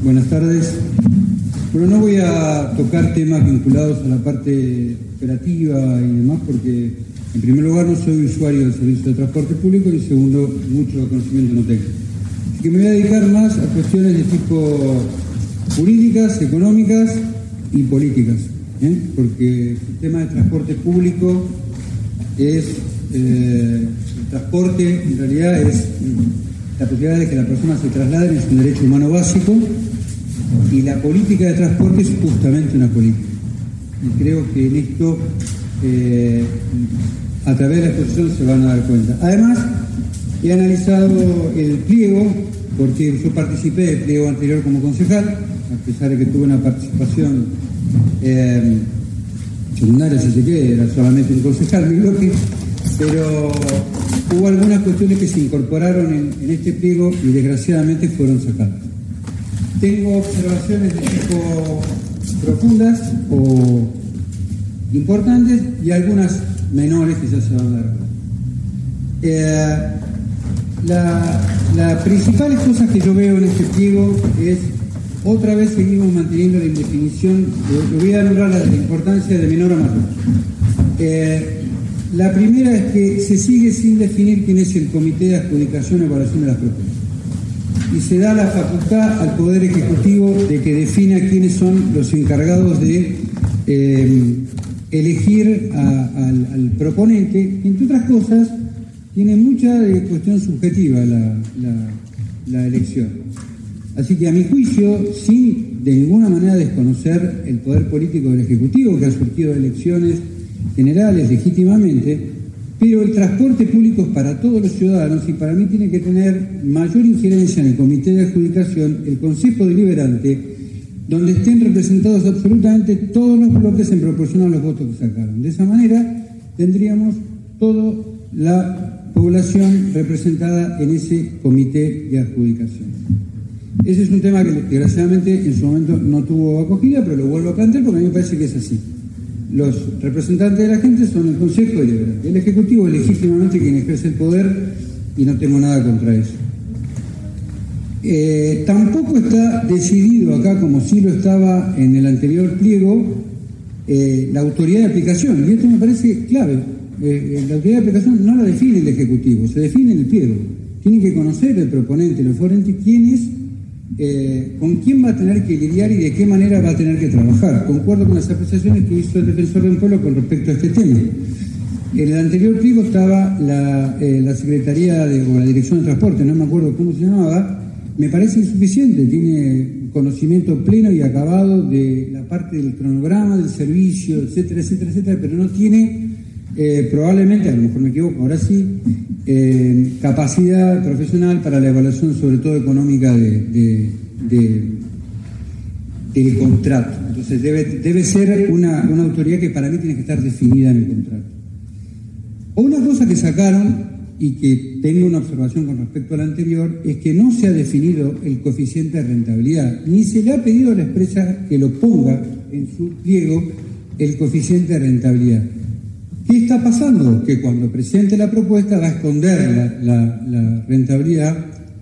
buenas tardes. Bueno, no voy a tocar temas vinculados a la parte operativa y demás porque, en primer lugar, no soy usuario del servicio de transporte público y, en segundo, mucho conocimiento no tengo. Así que me voy a dedicar más a cuestiones de tipo jurídicas, económicas y políticas, porque el sistema de transporte público es, el transporte en realidad es la posibilidad de que la persona se traslade, es un derecho humano básico, y la política de transporte es justamente una política. Y creo que en esto, a través de la exposición, se van a dar cuenta. Además, he analizado el pliego, porque yo participé del pliego anterior como concejal, a pesar de que tuve una participación secundaria, si se quiere, era solamente un concejal, mi bloque, pero hubo algunas cuestiones que se incorporaron en este pliego y desgraciadamente fueron sacadas. Tengo observaciones de tipo profundas o importantes y algunas menores que ya se van a dar. Las principales cosas que yo veo en este pliego es, otra vez seguimos manteniendo la indefinición, le voy a nombrar la importancia de menor a mayor. La primera es que se sigue sin definir quién es el Comité de Adjudicación y Evaluación de las Propuestas. Y se da la facultad al Poder Ejecutivo de que defina quiénes son los encargados de elegir al proponente, que entre otras cosas tiene mucha cuestión subjetiva la elección. Así que a mi juicio, sin de ninguna manera desconocer el poder político del Ejecutivo, que ha surgido de elecciones generales legítimamente, pero el transporte público es para todos los ciudadanos y para mí tiene que tener mayor injerencia en el Comité de Adjudicación, el Consejo Deliberante, donde estén representados absolutamente todos los bloques en proporción a los votos que sacaron. De esa manera tendríamos toda la población representada en ese Comité de Adjudicación. Ese es un tema que desgraciadamente en su momento no tuvo acogida, pero lo vuelvo a plantear porque a mí me parece que es así. Los representantes de la gente son el Consejo Deliberante. El Ejecutivo es legítimamente quien ejerce el poder y no tengo nada contra eso. Tampoco está decidido acá, como sí lo estaba en el anterior pliego, la autoridad de aplicación. Y esto me parece clave. La autoridad de aplicación no la define el Ejecutivo, se define en el pliego. Tiene que conocer el proponente, el oferente, quién es, con quién va a tener que lidiar y de qué manera va a tener que trabajar. Concuerdo con las apreciaciones que hizo el defensor del pueblo con respecto a este tema. En el anterior pliego estaba la Secretaría o la Dirección de Transporte, no me acuerdo cómo se llamaba. Me parece insuficiente, tiene conocimiento pleno y acabado de la parte del cronograma, del servicio, etcétera, etcétera, etcétera, pero no tiene probablemente, a lo mejor me equivoco, ahora sí, capacidad profesional para la evaluación, sobre todo económica, del contrato. Entonces debe ser una autoridad que para mí tiene que estar definida en el contrato. Una cosa que sacaron, y que tengo una observación con respecto a la anterior, es que no se ha definido el coeficiente de rentabilidad, ni se le ha pedido a la empresa que lo ponga en su pliego el coeficiente de rentabilidad. ¿Qué está pasando? Que cuando presente la propuesta va a esconder la rentabilidad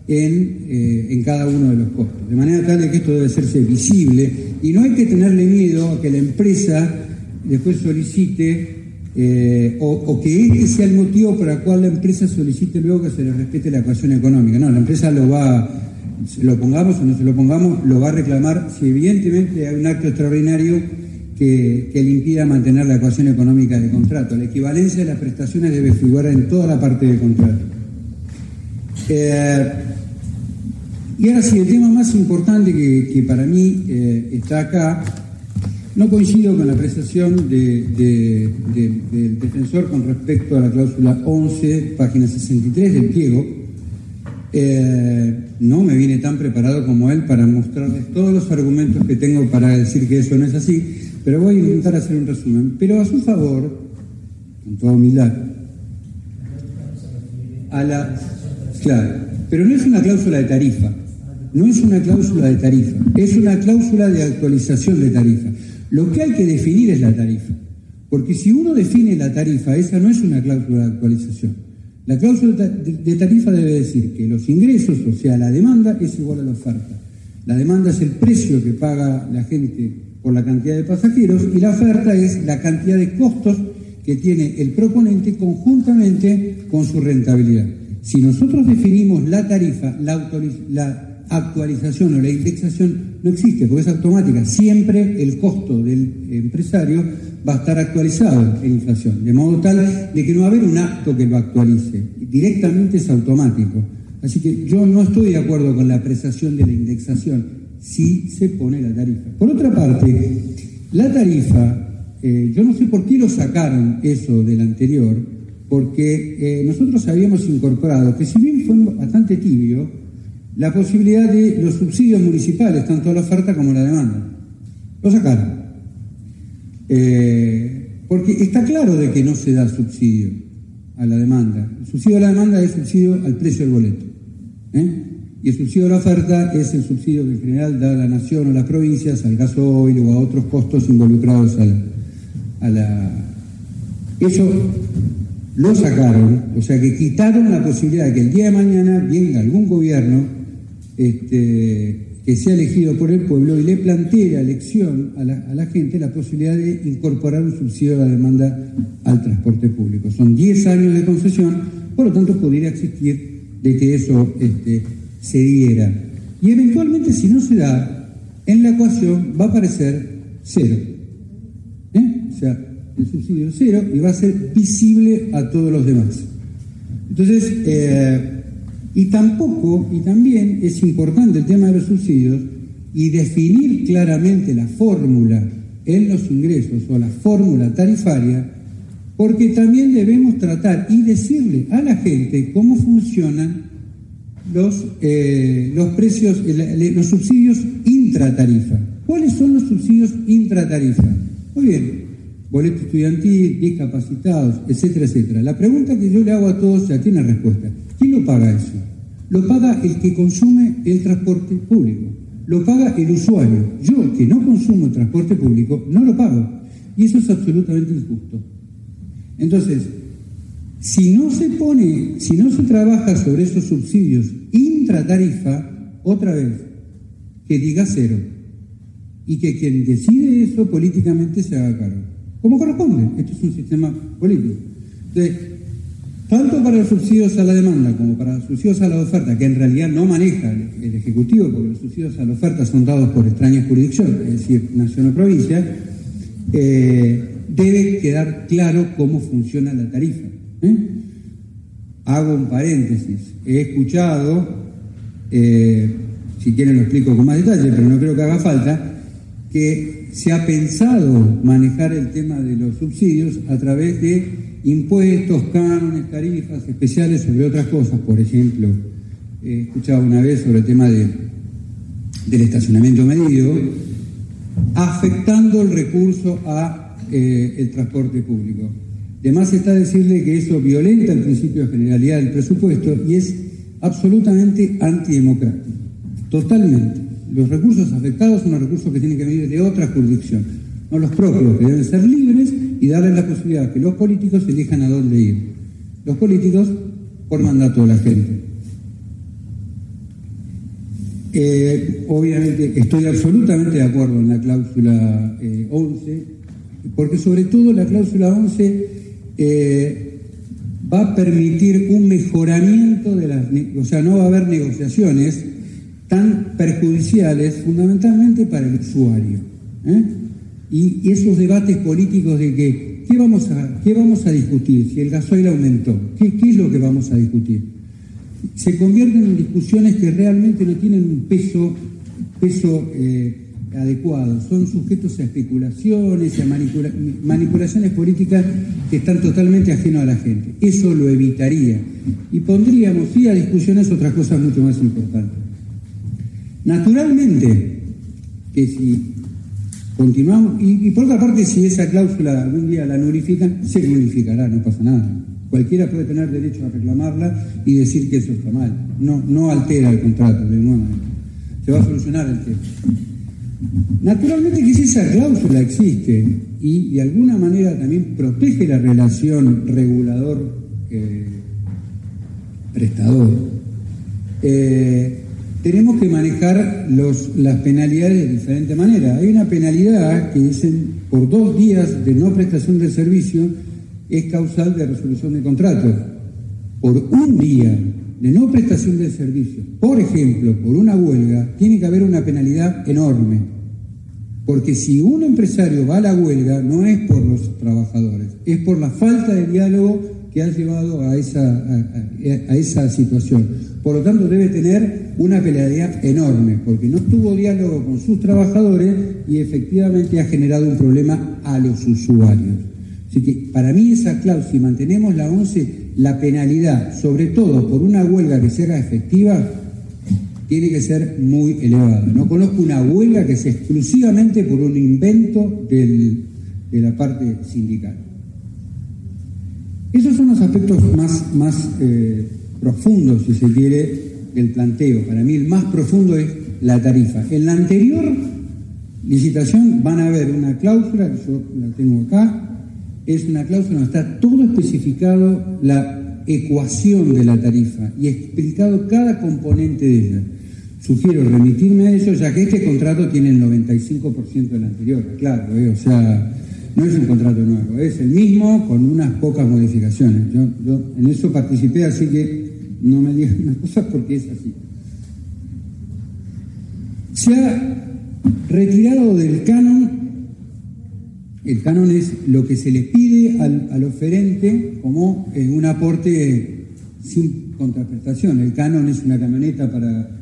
en cada uno de los costos. De manera tal de que esto debe hacerse visible y no hay que tenerle miedo a que la empresa después solicite o que este sea el motivo por el cual la empresa solicite luego que se le respete la ecuación económica. No, la empresa se lo pongamos o no se lo pongamos, lo va a reclamar si evidentemente hay un acto extraordinario que le impida mantener la ecuación económica del contrato. La equivalencia de las prestaciones debe figurar en toda la parte del contrato. Y ahora sí, el tema más importante que para mí está acá, no coincido con la apreciación del defensor con respecto a la cláusula 11, página 63 del pliego. No me viene tan preparado como él para mostrarles todos los argumentos que tengo para decir que eso no es así, pero voy a intentar hacer un resumen. Pero a su favor, con toda humildad, claro, pero no es una cláusula de tarifa, no es una cláusula de tarifa, es una cláusula de actualización de tarifa. Lo que hay que definir es la tarifa, porque si uno define la tarifa, esa no es una cláusula de actualización. La cláusula de tarifa debe decir que los ingresos, o sea, la demanda, es igual a la oferta. La demanda es el precio que paga la gente por la cantidad de pasajeros y la oferta es la cantidad de costos que tiene el proponente conjuntamente con su rentabilidad. Si nosotros definimos la tarifa, la actualización o la indexación no existe porque es automática. Siempre el costo del empresario va a estar actualizado en inflación, de modo tal de que no va a haber un acto que lo actualice. Directamente es automático. Así que yo no estoy de acuerdo con la apreciación de la indexación si se pone la tarifa. Por otra parte, la tarifa, yo no sé por qué lo sacaron eso del anterior, porque nosotros habíamos incorporado, que si bien fue bastante tibio, la posibilidad de los subsidios municipales, tanto la oferta como la demanda. Lo sacaron. Porque está claro de que no se da subsidio a la demanda. El subsidio a la demanda es subsidio al precio del boleto. Y el subsidio a la oferta es el subsidio que en general da la nación o las provincias al gasoil o a otros costos involucrados Eso lo sacaron, o sea que quitaron la posibilidad de que el día de mañana venga algún gobierno que sea elegido por el pueblo y le plantee la elección a la gente la posibilidad de incorporar un subsidio a la demanda al transporte público. Son 10 años de concesión, por lo tanto podría existir de que eso se diera. Y eventualmente, si no se da, en la ecuación va a aparecer cero. O sea, el subsidio es cero y va a ser visible a todos los demás. Entonces, y también es importante el tema de los subsidios y definir claramente la fórmula en los ingresos o la fórmula tarifaria, porque también debemos tratar y decirle a la gente cómo funcionan los precios, los subsidios intratarifa. ¿Cuáles son los subsidios intratarifa? Muy bien, boleto estudiantil, discapacitados, etcétera, etcétera. La pregunta que yo le hago a todos ya tiene respuesta. ¿Quién lo paga eso? Lo paga el que consume el transporte público. Lo paga el usuario. Yo, que no consumo el transporte público, no lo pago. Y eso es absolutamente injusto. Entonces, si no se trabaja sobre esos subsidios intratarifa, otra vez, que diga cero. Y que quien decide eso políticamente se haga cargo. Como corresponde. Esto es un sistema político. Entonces, tanto para los subsidios a la demanda como para los subsidios a la oferta, que en realidad no maneja el Ejecutivo, porque los subsidios a la oferta son dados por extraña jurisdicción, es decir, nación o provincia, debe quedar claro cómo funciona la tarifa. Hago un paréntesis. He escuchado, si quieren lo explico con más detalle, pero no creo que haga falta, que se ha pensado manejar el tema de los subsidios a través de impuestos, cánones, tarifas especiales sobre otras cosas. Por ejemplo, he escuchado una vez sobre el tema del estacionamiento medido, afectando el recurso a el transporte público. Además está decirle que eso violenta el principio de generalidad del presupuesto y es absolutamente antidemocrático, totalmente. Los recursos afectados son los recursos que tienen que venir de otra jurisdicción, no los propios, que deben ser libres y darles la posibilidad que los políticos elijan a dónde ir. Los políticos por mandato de la gente. Obviamente estoy absolutamente de acuerdo en la cláusula 11, porque sobre todo la cláusula 11 va a permitir un mejoramiento de o sea, no va a haber negociaciones tan perjudiciales fundamentalmente para el usuario. Y esos debates políticos de que ¿qué vamos a discutir? Si el gasoil aumentó, ¿qué es lo que vamos a discutir? Se convierten en discusiones que realmente no tienen un peso adecuado, son sujetos a especulaciones, a manipulaciones políticas que están totalmente ajenos a la gente. Eso lo evitaría y pondríamos sí a discusiones otras cosas mucho más importantes. Naturalmente que si continuamos, y por otra parte, si esa cláusula algún día la nulifican, se nulificará, no pasa nada. Cualquiera puede tener derecho a reclamarla y decir que eso está mal. No altera el contrato, de nuevo. Se va a solucionar el tema. Naturalmente que si esa cláusula existe y de alguna manera también protege la relación regulador-prestador, tenemos que manejar las penalidades de diferente manera. Hay una penalidad que dicen por 2 días de no prestación del servicio es causal de resolución de contrato. Por 1 día de no prestación del servicio, por ejemplo, por una huelga, tiene que haber una penalidad enorme. Porque si un empresario va a la huelga, no es por los trabajadores, es por la falta de diálogo que ha llevado a esa situación. Por lo tanto, debe tener una penalidad enorme, porque no tuvo diálogo con sus trabajadores y efectivamente ha generado un problema a los usuarios. Así que para mí esa cláusula, si mantenemos la 11, la penalidad, sobre todo por una huelga que se haga efectiva, tiene que ser muy elevada. No conozco una huelga que sea exclusivamente por un invento de la parte sindical. Esos son los aspectos más profundos, si se quiere, del planteo. Para mí el más profundo es la tarifa. En la anterior licitación van a haber una cláusula, que yo la tengo acá, es una cláusula donde está todo especificado, la ecuación de la tarifa y explicado cada componente de ella. Sugiero remitirme a eso, ya que este contrato tiene el 95% del anterior, claro, o sea, no es un contrato nuevo, es el mismo con unas pocas modificaciones. Yo en eso participé, así que no me digan unas cosas porque es así. Se ha retirado del canon. El canon es lo que se le pide al oferente como un aporte sin contraprestación. El canon es una camioneta para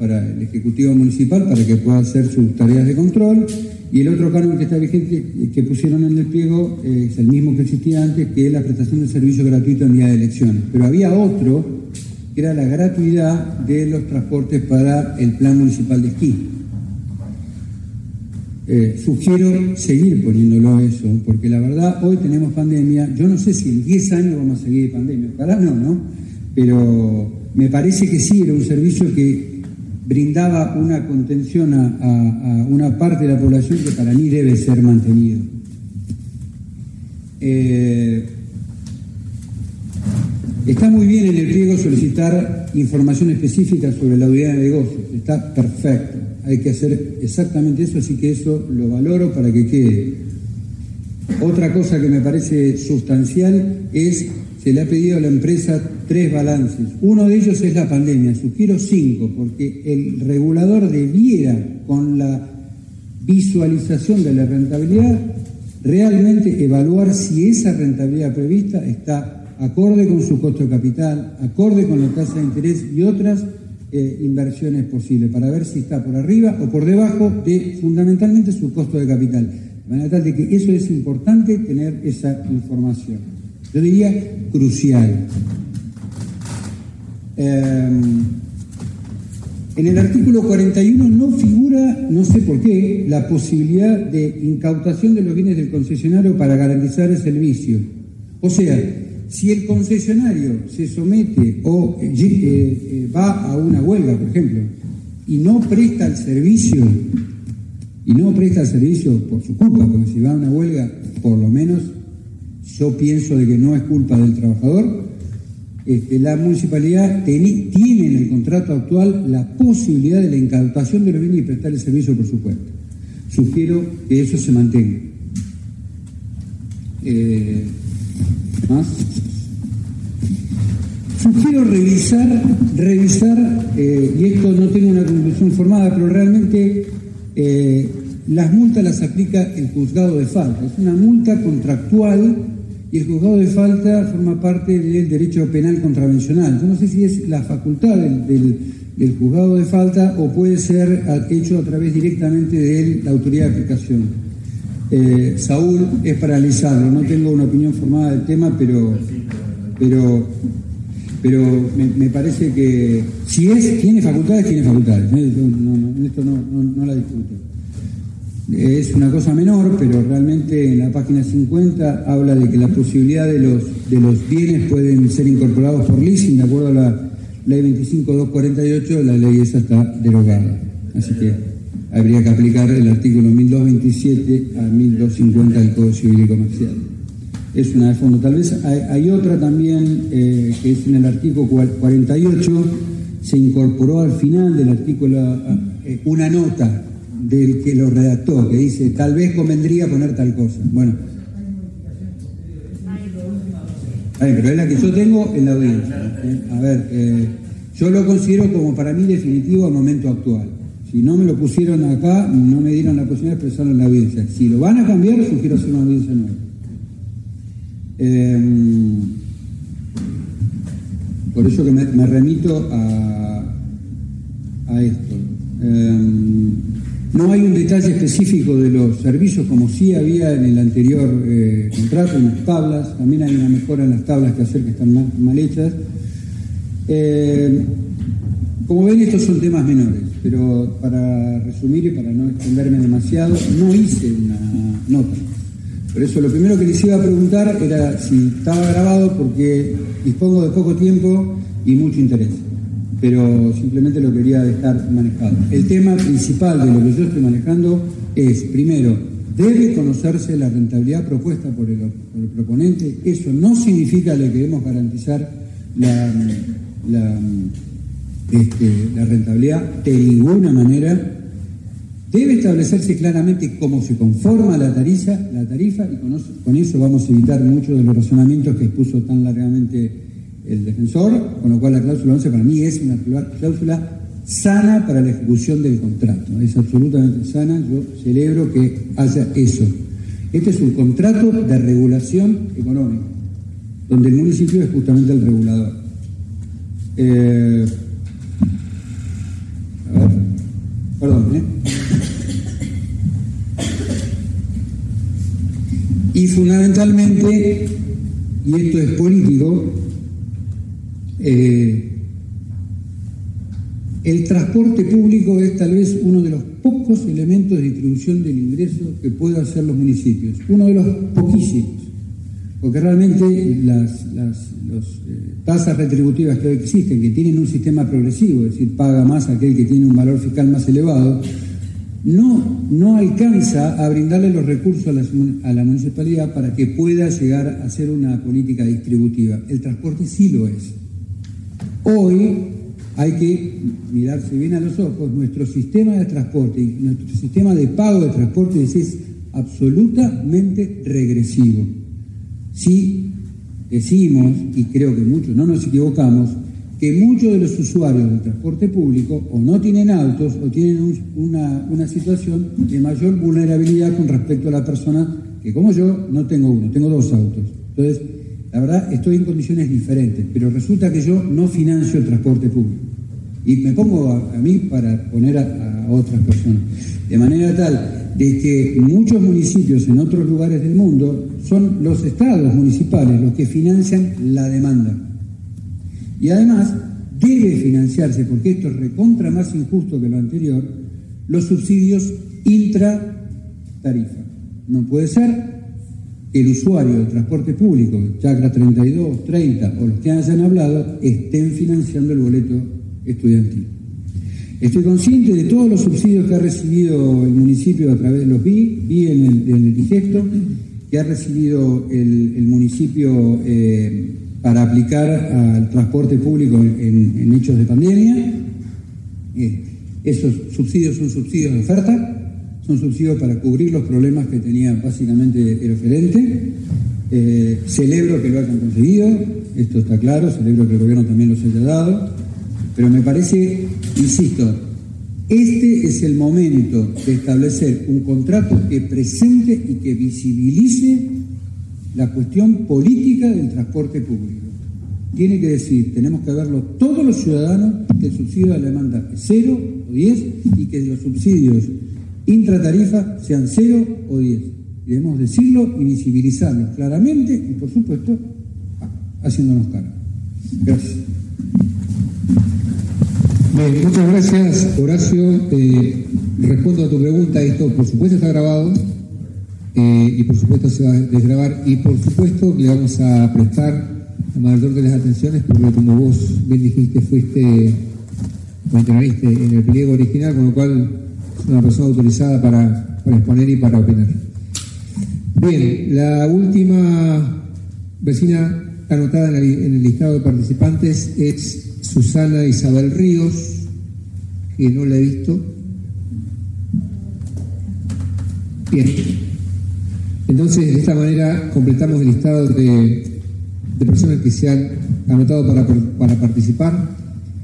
el Ejecutivo Municipal para que pueda hacer sus tareas de control, y el otro canon que está vigente, que pusieron en el pliego, es el mismo que existía antes, que es la prestación de servicio gratuito en día de elecciones. Pero había otro, que era la gratuidad de los transportes para el Plan Municipal de Esquí. Sugiero seguir poniéndolo eso, porque la verdad hoy tenemos pandemia. Yo no sé si en 10 años vamos a seguir de pandemia, ojalá no, pero me parece que sí, era un servicio que brindaba una contención a una parte de la población que para mí debe ser mantenido. Está muy bien en el pliego solicitar información específica sobre la unidad de negocios, está perfecto. Hay que hacer exactamente eso, así que eso lo valoro para que quede. Otra cosa que me parece sustancial es, se le ha pedido a la empresa 3 balances. Uno de ellos es la pandemia, sugiero 5, porque el regulador debiera, con la visualización de la rentabilidad, realmente evaluar si esa rentabilidad prevista está acorde con su costo de capital, acorde con la tasa de interés y otras inversiones posibles, para ver si está por arriba o por debajo de fundamentalmente su costo de capital. De manera tal de que eso es importante, tener esa información. Yo diría crucial. En el artículo 41 no figura, no sé por qué, la posibilidad de incautación de los bienes del concesionario para garantizar el servicio. O sea, si el concesionario se somete o va a una huelga, por ejemplo, y no presta el servicio por su culpa, porque si va a una huelga, por lo menos yo pienso de que no es culpa del trabajador, la municipalidad tiene en el contrato actual la posibilidad de la incautación de los bienes y prestar el servicio por su cuenta. Sugiero que eso se mantenga. ¿Más? Sugiero revisar, y esto no tengo una conclusión formada, pero realmente las multas las aplica el juzgado de falta. Es una multa contractual y el juzgado de falta forma parte del derecho penal contravencional. Yo no sé si es la facultad del juzgado de falta o puede ser hecho a través directamente de la autoridad de aplicación. Saúl, es para analizarlo. No tengo una opinión formada del tema, pero me parece que si tiene facultades, tiene facultades. Esto no la discuto. Es una cosa menor, pero realmente en la página 50 habla de que la posibilidad de los bienes pueden ser incorporados por leasing, de acuerdo a la ley 25.248, la ley esa está derogada. Así que habría que aplicar el artículo 1227 a 1250 del Código Civil y Comercial. Es una de fondo. Tal vez hay otra también, que es en el artículo 48, se incorporó al final del artículo una nota del que lo redactó, que dice, tal vez convendría poner tal cosa. Bueno. Pero es la que yo tengo en la audiencia. A ver, yo lo considero como para mí definitivo al momento actual. Si no me lo pusieron acá, no me dieron la posibilidad de expresarlo en la audiencia. Si lo van a cambiar, sugiero hacer una audiencia nueva. Por eso que me remito a esto. No hay un detalle específico de los servicios como sí había en el anterior contrato, en las tablas. También hay una mejora en las tablas que hacer, que están mal hechas. Como ven, estos son temas menores, pero para resumir y para no extenderme demasiado, no hice una nota. Por eso lo primero que les iba a preguntar era si estaba grabado, porque dispongo de poco tiempo y mucho interés. Pero simplemente lo quería dejar manejado. El tema principal de lo que yo estoy manejando es, primero, debe conocerse la rentabilidad propuesta por el proponente. Eso no significa que le queremos garantizar la rentabilidad de ninguna manera. Debe establecerse claramente cómo se conforma la tarifa y con eso vamos a evitar muchos de los razonamientos que expuso tan largamente el defensor, con lo cual la cláusula 11 para mí es una cláusula sana para la ejecución del contrato. Es absolutamente sana, yo celebro que haya eso. Este es un contrato de regulación económica, donde el municipio es justamente el regulador. Y fundamentalmente, y esto es político, el transporte público es tal vez uno de los pocos elementos de distribución del ingreso que pueden hacer los municipios, uno de los poquísimos, porque realmente las tasas retributivas que hoy existen, que tienen un sistema progresivo, es decir, paga más aquel que tiene un valor fiscal más elevado, no alcanza a brindarle los recursos a la municipalidad para que pueda llegar a hacer una política distributiva. El transporte sí lo es. Hoy hay que mirarse bien a los ojos. Nuestro sistema de transporte y nuestro sistema de pago de transporte es absolutamente regresivo. Si decimos, y creo que muchos no nos equivocamos, que muchos de los usuarios del transporte público o no tienen autos o tienen una situación de mayor vulnerabilidad con respecto a la persona que, como yo, no tengo uno, tengo 2 autos. Entonces, la verdad, estoy en condiciones diferentes, pero resulta que yo no financio el transporte público. Y me pongo a mí para poner a otras personas. De manera tal de que muchos municipios en otros lugares del mundo son los estados municipales los que financian la demanda. Y además debe financiarse, porque esto es recontra más injusto que lo anterior, los subsidios intra-tarifa. No puede ser que el usuario del transporte público, Chacra 32, 30 o los que hayan hablado, estén financiando el boleto estudiantil. Estoy consciente de todos los subsidios que ha recibido el municipio a través de los vi en el digesto, que ha recibido el municipio para aplicar al transporte público en hechos de pandemia. Esos subsidios son subsidios de oferta, son subsidios para cubrir los problemas que tenía básicamente el oferente. Celebro que lo hayan conseguido, esto está claro, celebro que el gobierno también los haya dado, pero me parece, insisto, este es el momento de establecer un contrato que presente y que visibilice la cuestión política del transporte público. Tiene que decir, tenemos que verlo todos los ciudadanos, que el subsidio de la demanda es 0 o 10 y que los subsidios intratarifa sean 0 o 10. Debemos decirlo y visibilizarlo claramente y, por supuesto, haciéndonos cargo. Gracias. Bien, muchas gracias, Horacio. Respondo a tu pregunta. Esto, por supuesto, está grabado y, por supuesto, se va a desgrabar. Y, por supuesto, le vamos a prestar la mayor de las atenciones porque, como vos bien dijiste, fuiste o interveniste en el pliego original, con lo cual es una persona autorizada para exponer y para opinar. Bien, la última vecina anotada en el listado de participantes es Susana Isabel Ríos, que no la he visto. Bien. Entonces, de esta manera completamos el listado de personas que se han anotado para participar.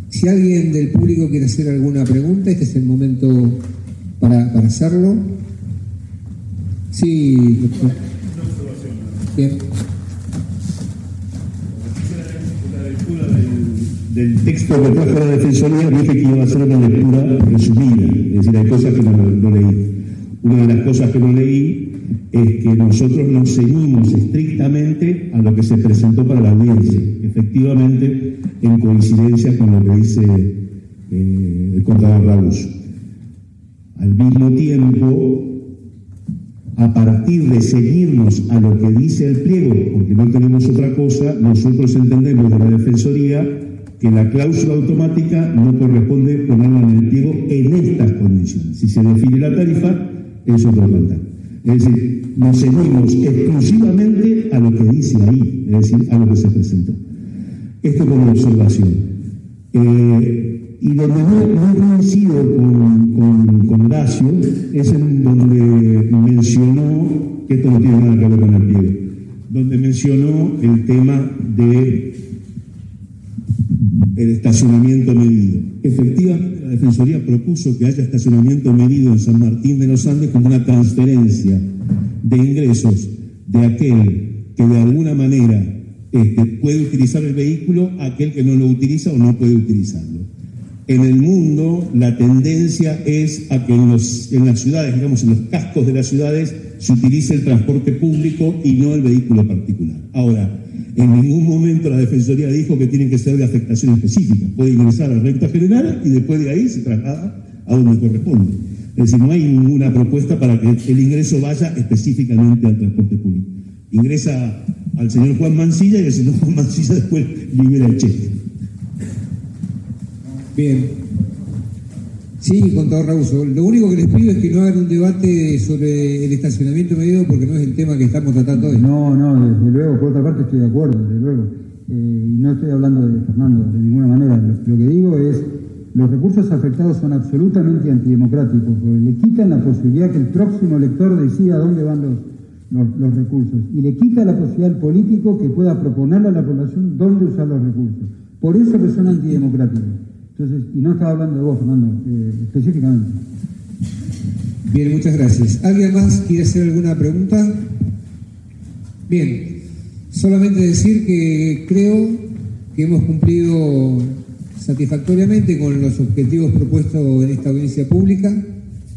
Si alguien del público quiere hacer alguna pregunta, este es el momento para hacerlo. Sí, doctor. Bien. Del texto que trajo la Defensoría, dije que iba a hacer una lectura resumida, es decir, hay cosas que no leí. Una de las cosas que no leí es que nosotros nos ceñimos estrictamente a lo que se presentó para la audiencia, efectivamente en coincidencia con lo que dice el contador Raúl. Al mismo tiempo, a partir de seguirnos a lo que dice el pliego, porque no tenemos otra cosa, nosotros entendemos de la Defensoría que la cláusula automática no corresponde ponerla en el pliego en estas condiciones. Si se define la tarifa, es otro cantar. Es decir, nos seguimos exclusivamente a lo que dice ahí, es decir, a lo que se presentó. Esto como observación. Y donde no coincido con Horacio es en donde mencionó, que esto no tiene nada que ver con el pliego, donde mencionó el tema de el estacionamiento medido. Efectivamente, la Defensoría propuso que haya estacionamiento medido en San Martín de los Andes como una transferencia de ingresos de aquel que de alguna manera puede utilizar el vehículo a aquel que no lo utiliza o no puede utilizarlo. En el mundo, la tendencia es a que en las ciudades, digamos, en los cascos de las ciudades, se utilice el transporte público y no el vehículo particular. Ahora, en ningún momento la Defensoría dijo que tienen que ser de afectación específica. Puede ingresar a la renta general y después de ahí se traslada a donde corresponde. Es decir, no hay ninguna propuesta para que el ingreso vaya específicamente al transporte público. Ingresa al señor Juan Mancilla y el señor Juan Mancilla después libera el cheque. Bien. Sí, contador Raúl, lo único que les pido es que no hagan un debate sobre el estacionamiento medido porque no es el tema que estamos tratando hoy. No, desde luego, por otra parte estoy de acuerdo, desde luego. Y no estoy hablando de Fernando de ninguna manera. Lo que digo es, los recursos afectados son absolutamente antidemocráticos, porque le quitan la posibilidad que el próximo elector decida dónde van los recursos, y le quita la posibilidad al político que pueda proponerle a la población dónde usar los recursos. Por eso que son antidemocráticos. Entonces, y no estaba hablando de vos, Fernando, específicamente. Bien, muchas gracias. ¿Alguien más quiere hacer alguna pregunta? Bien, solamente decir que creo que hemos cumplido satisfactoriamente con los objetivos propuestos en esta audiencia pública.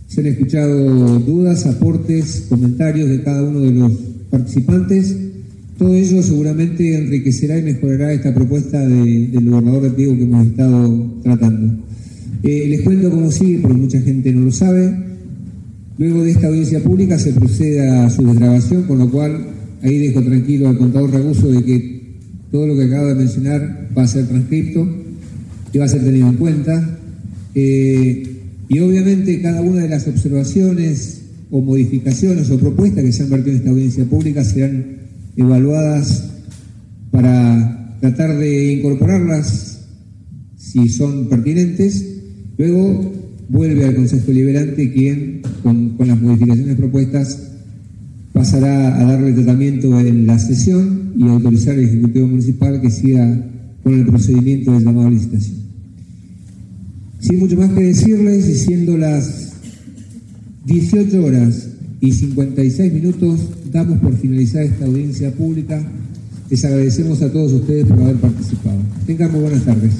Se han escuchado dudas, aportes, comentarios de cada uno de los participantes. Todo ello seguramente enriquecerá y mejorará esta propuesta del gobernador de pliego que hemos estado tratando. Les cuento cómo sigue, porque mucha gente no lo sabe. Luego de esta audiencia pública se procede a su desgrabación, con lo cual ahí dejo tranquilo al contador Raguso de que todo lo que acabo de mencionar va a ser transcripto y va a ser tenido en cuenta. Y obviamente cada una de las observaciones o modificaciones o propuestas que se han vertido en esta audiencia pública serán evaluadas para tratar de incorporarlas si son pertinentes. Luego vuelve al Consejo Deliberante, quien con las modificaciones propuestas pasará a darle tratamiento en la sesión y autorizar al Ejecutivo Municipal que siga con el procedimiento del llamado a licitación. Sin mucho más que decirles, y siendo las 18 horas y 56 minutos, damos por finalizada esta audiencia pública. Les agradecemos a todos ustedes por haber participado. Tengan muy buenas tardes.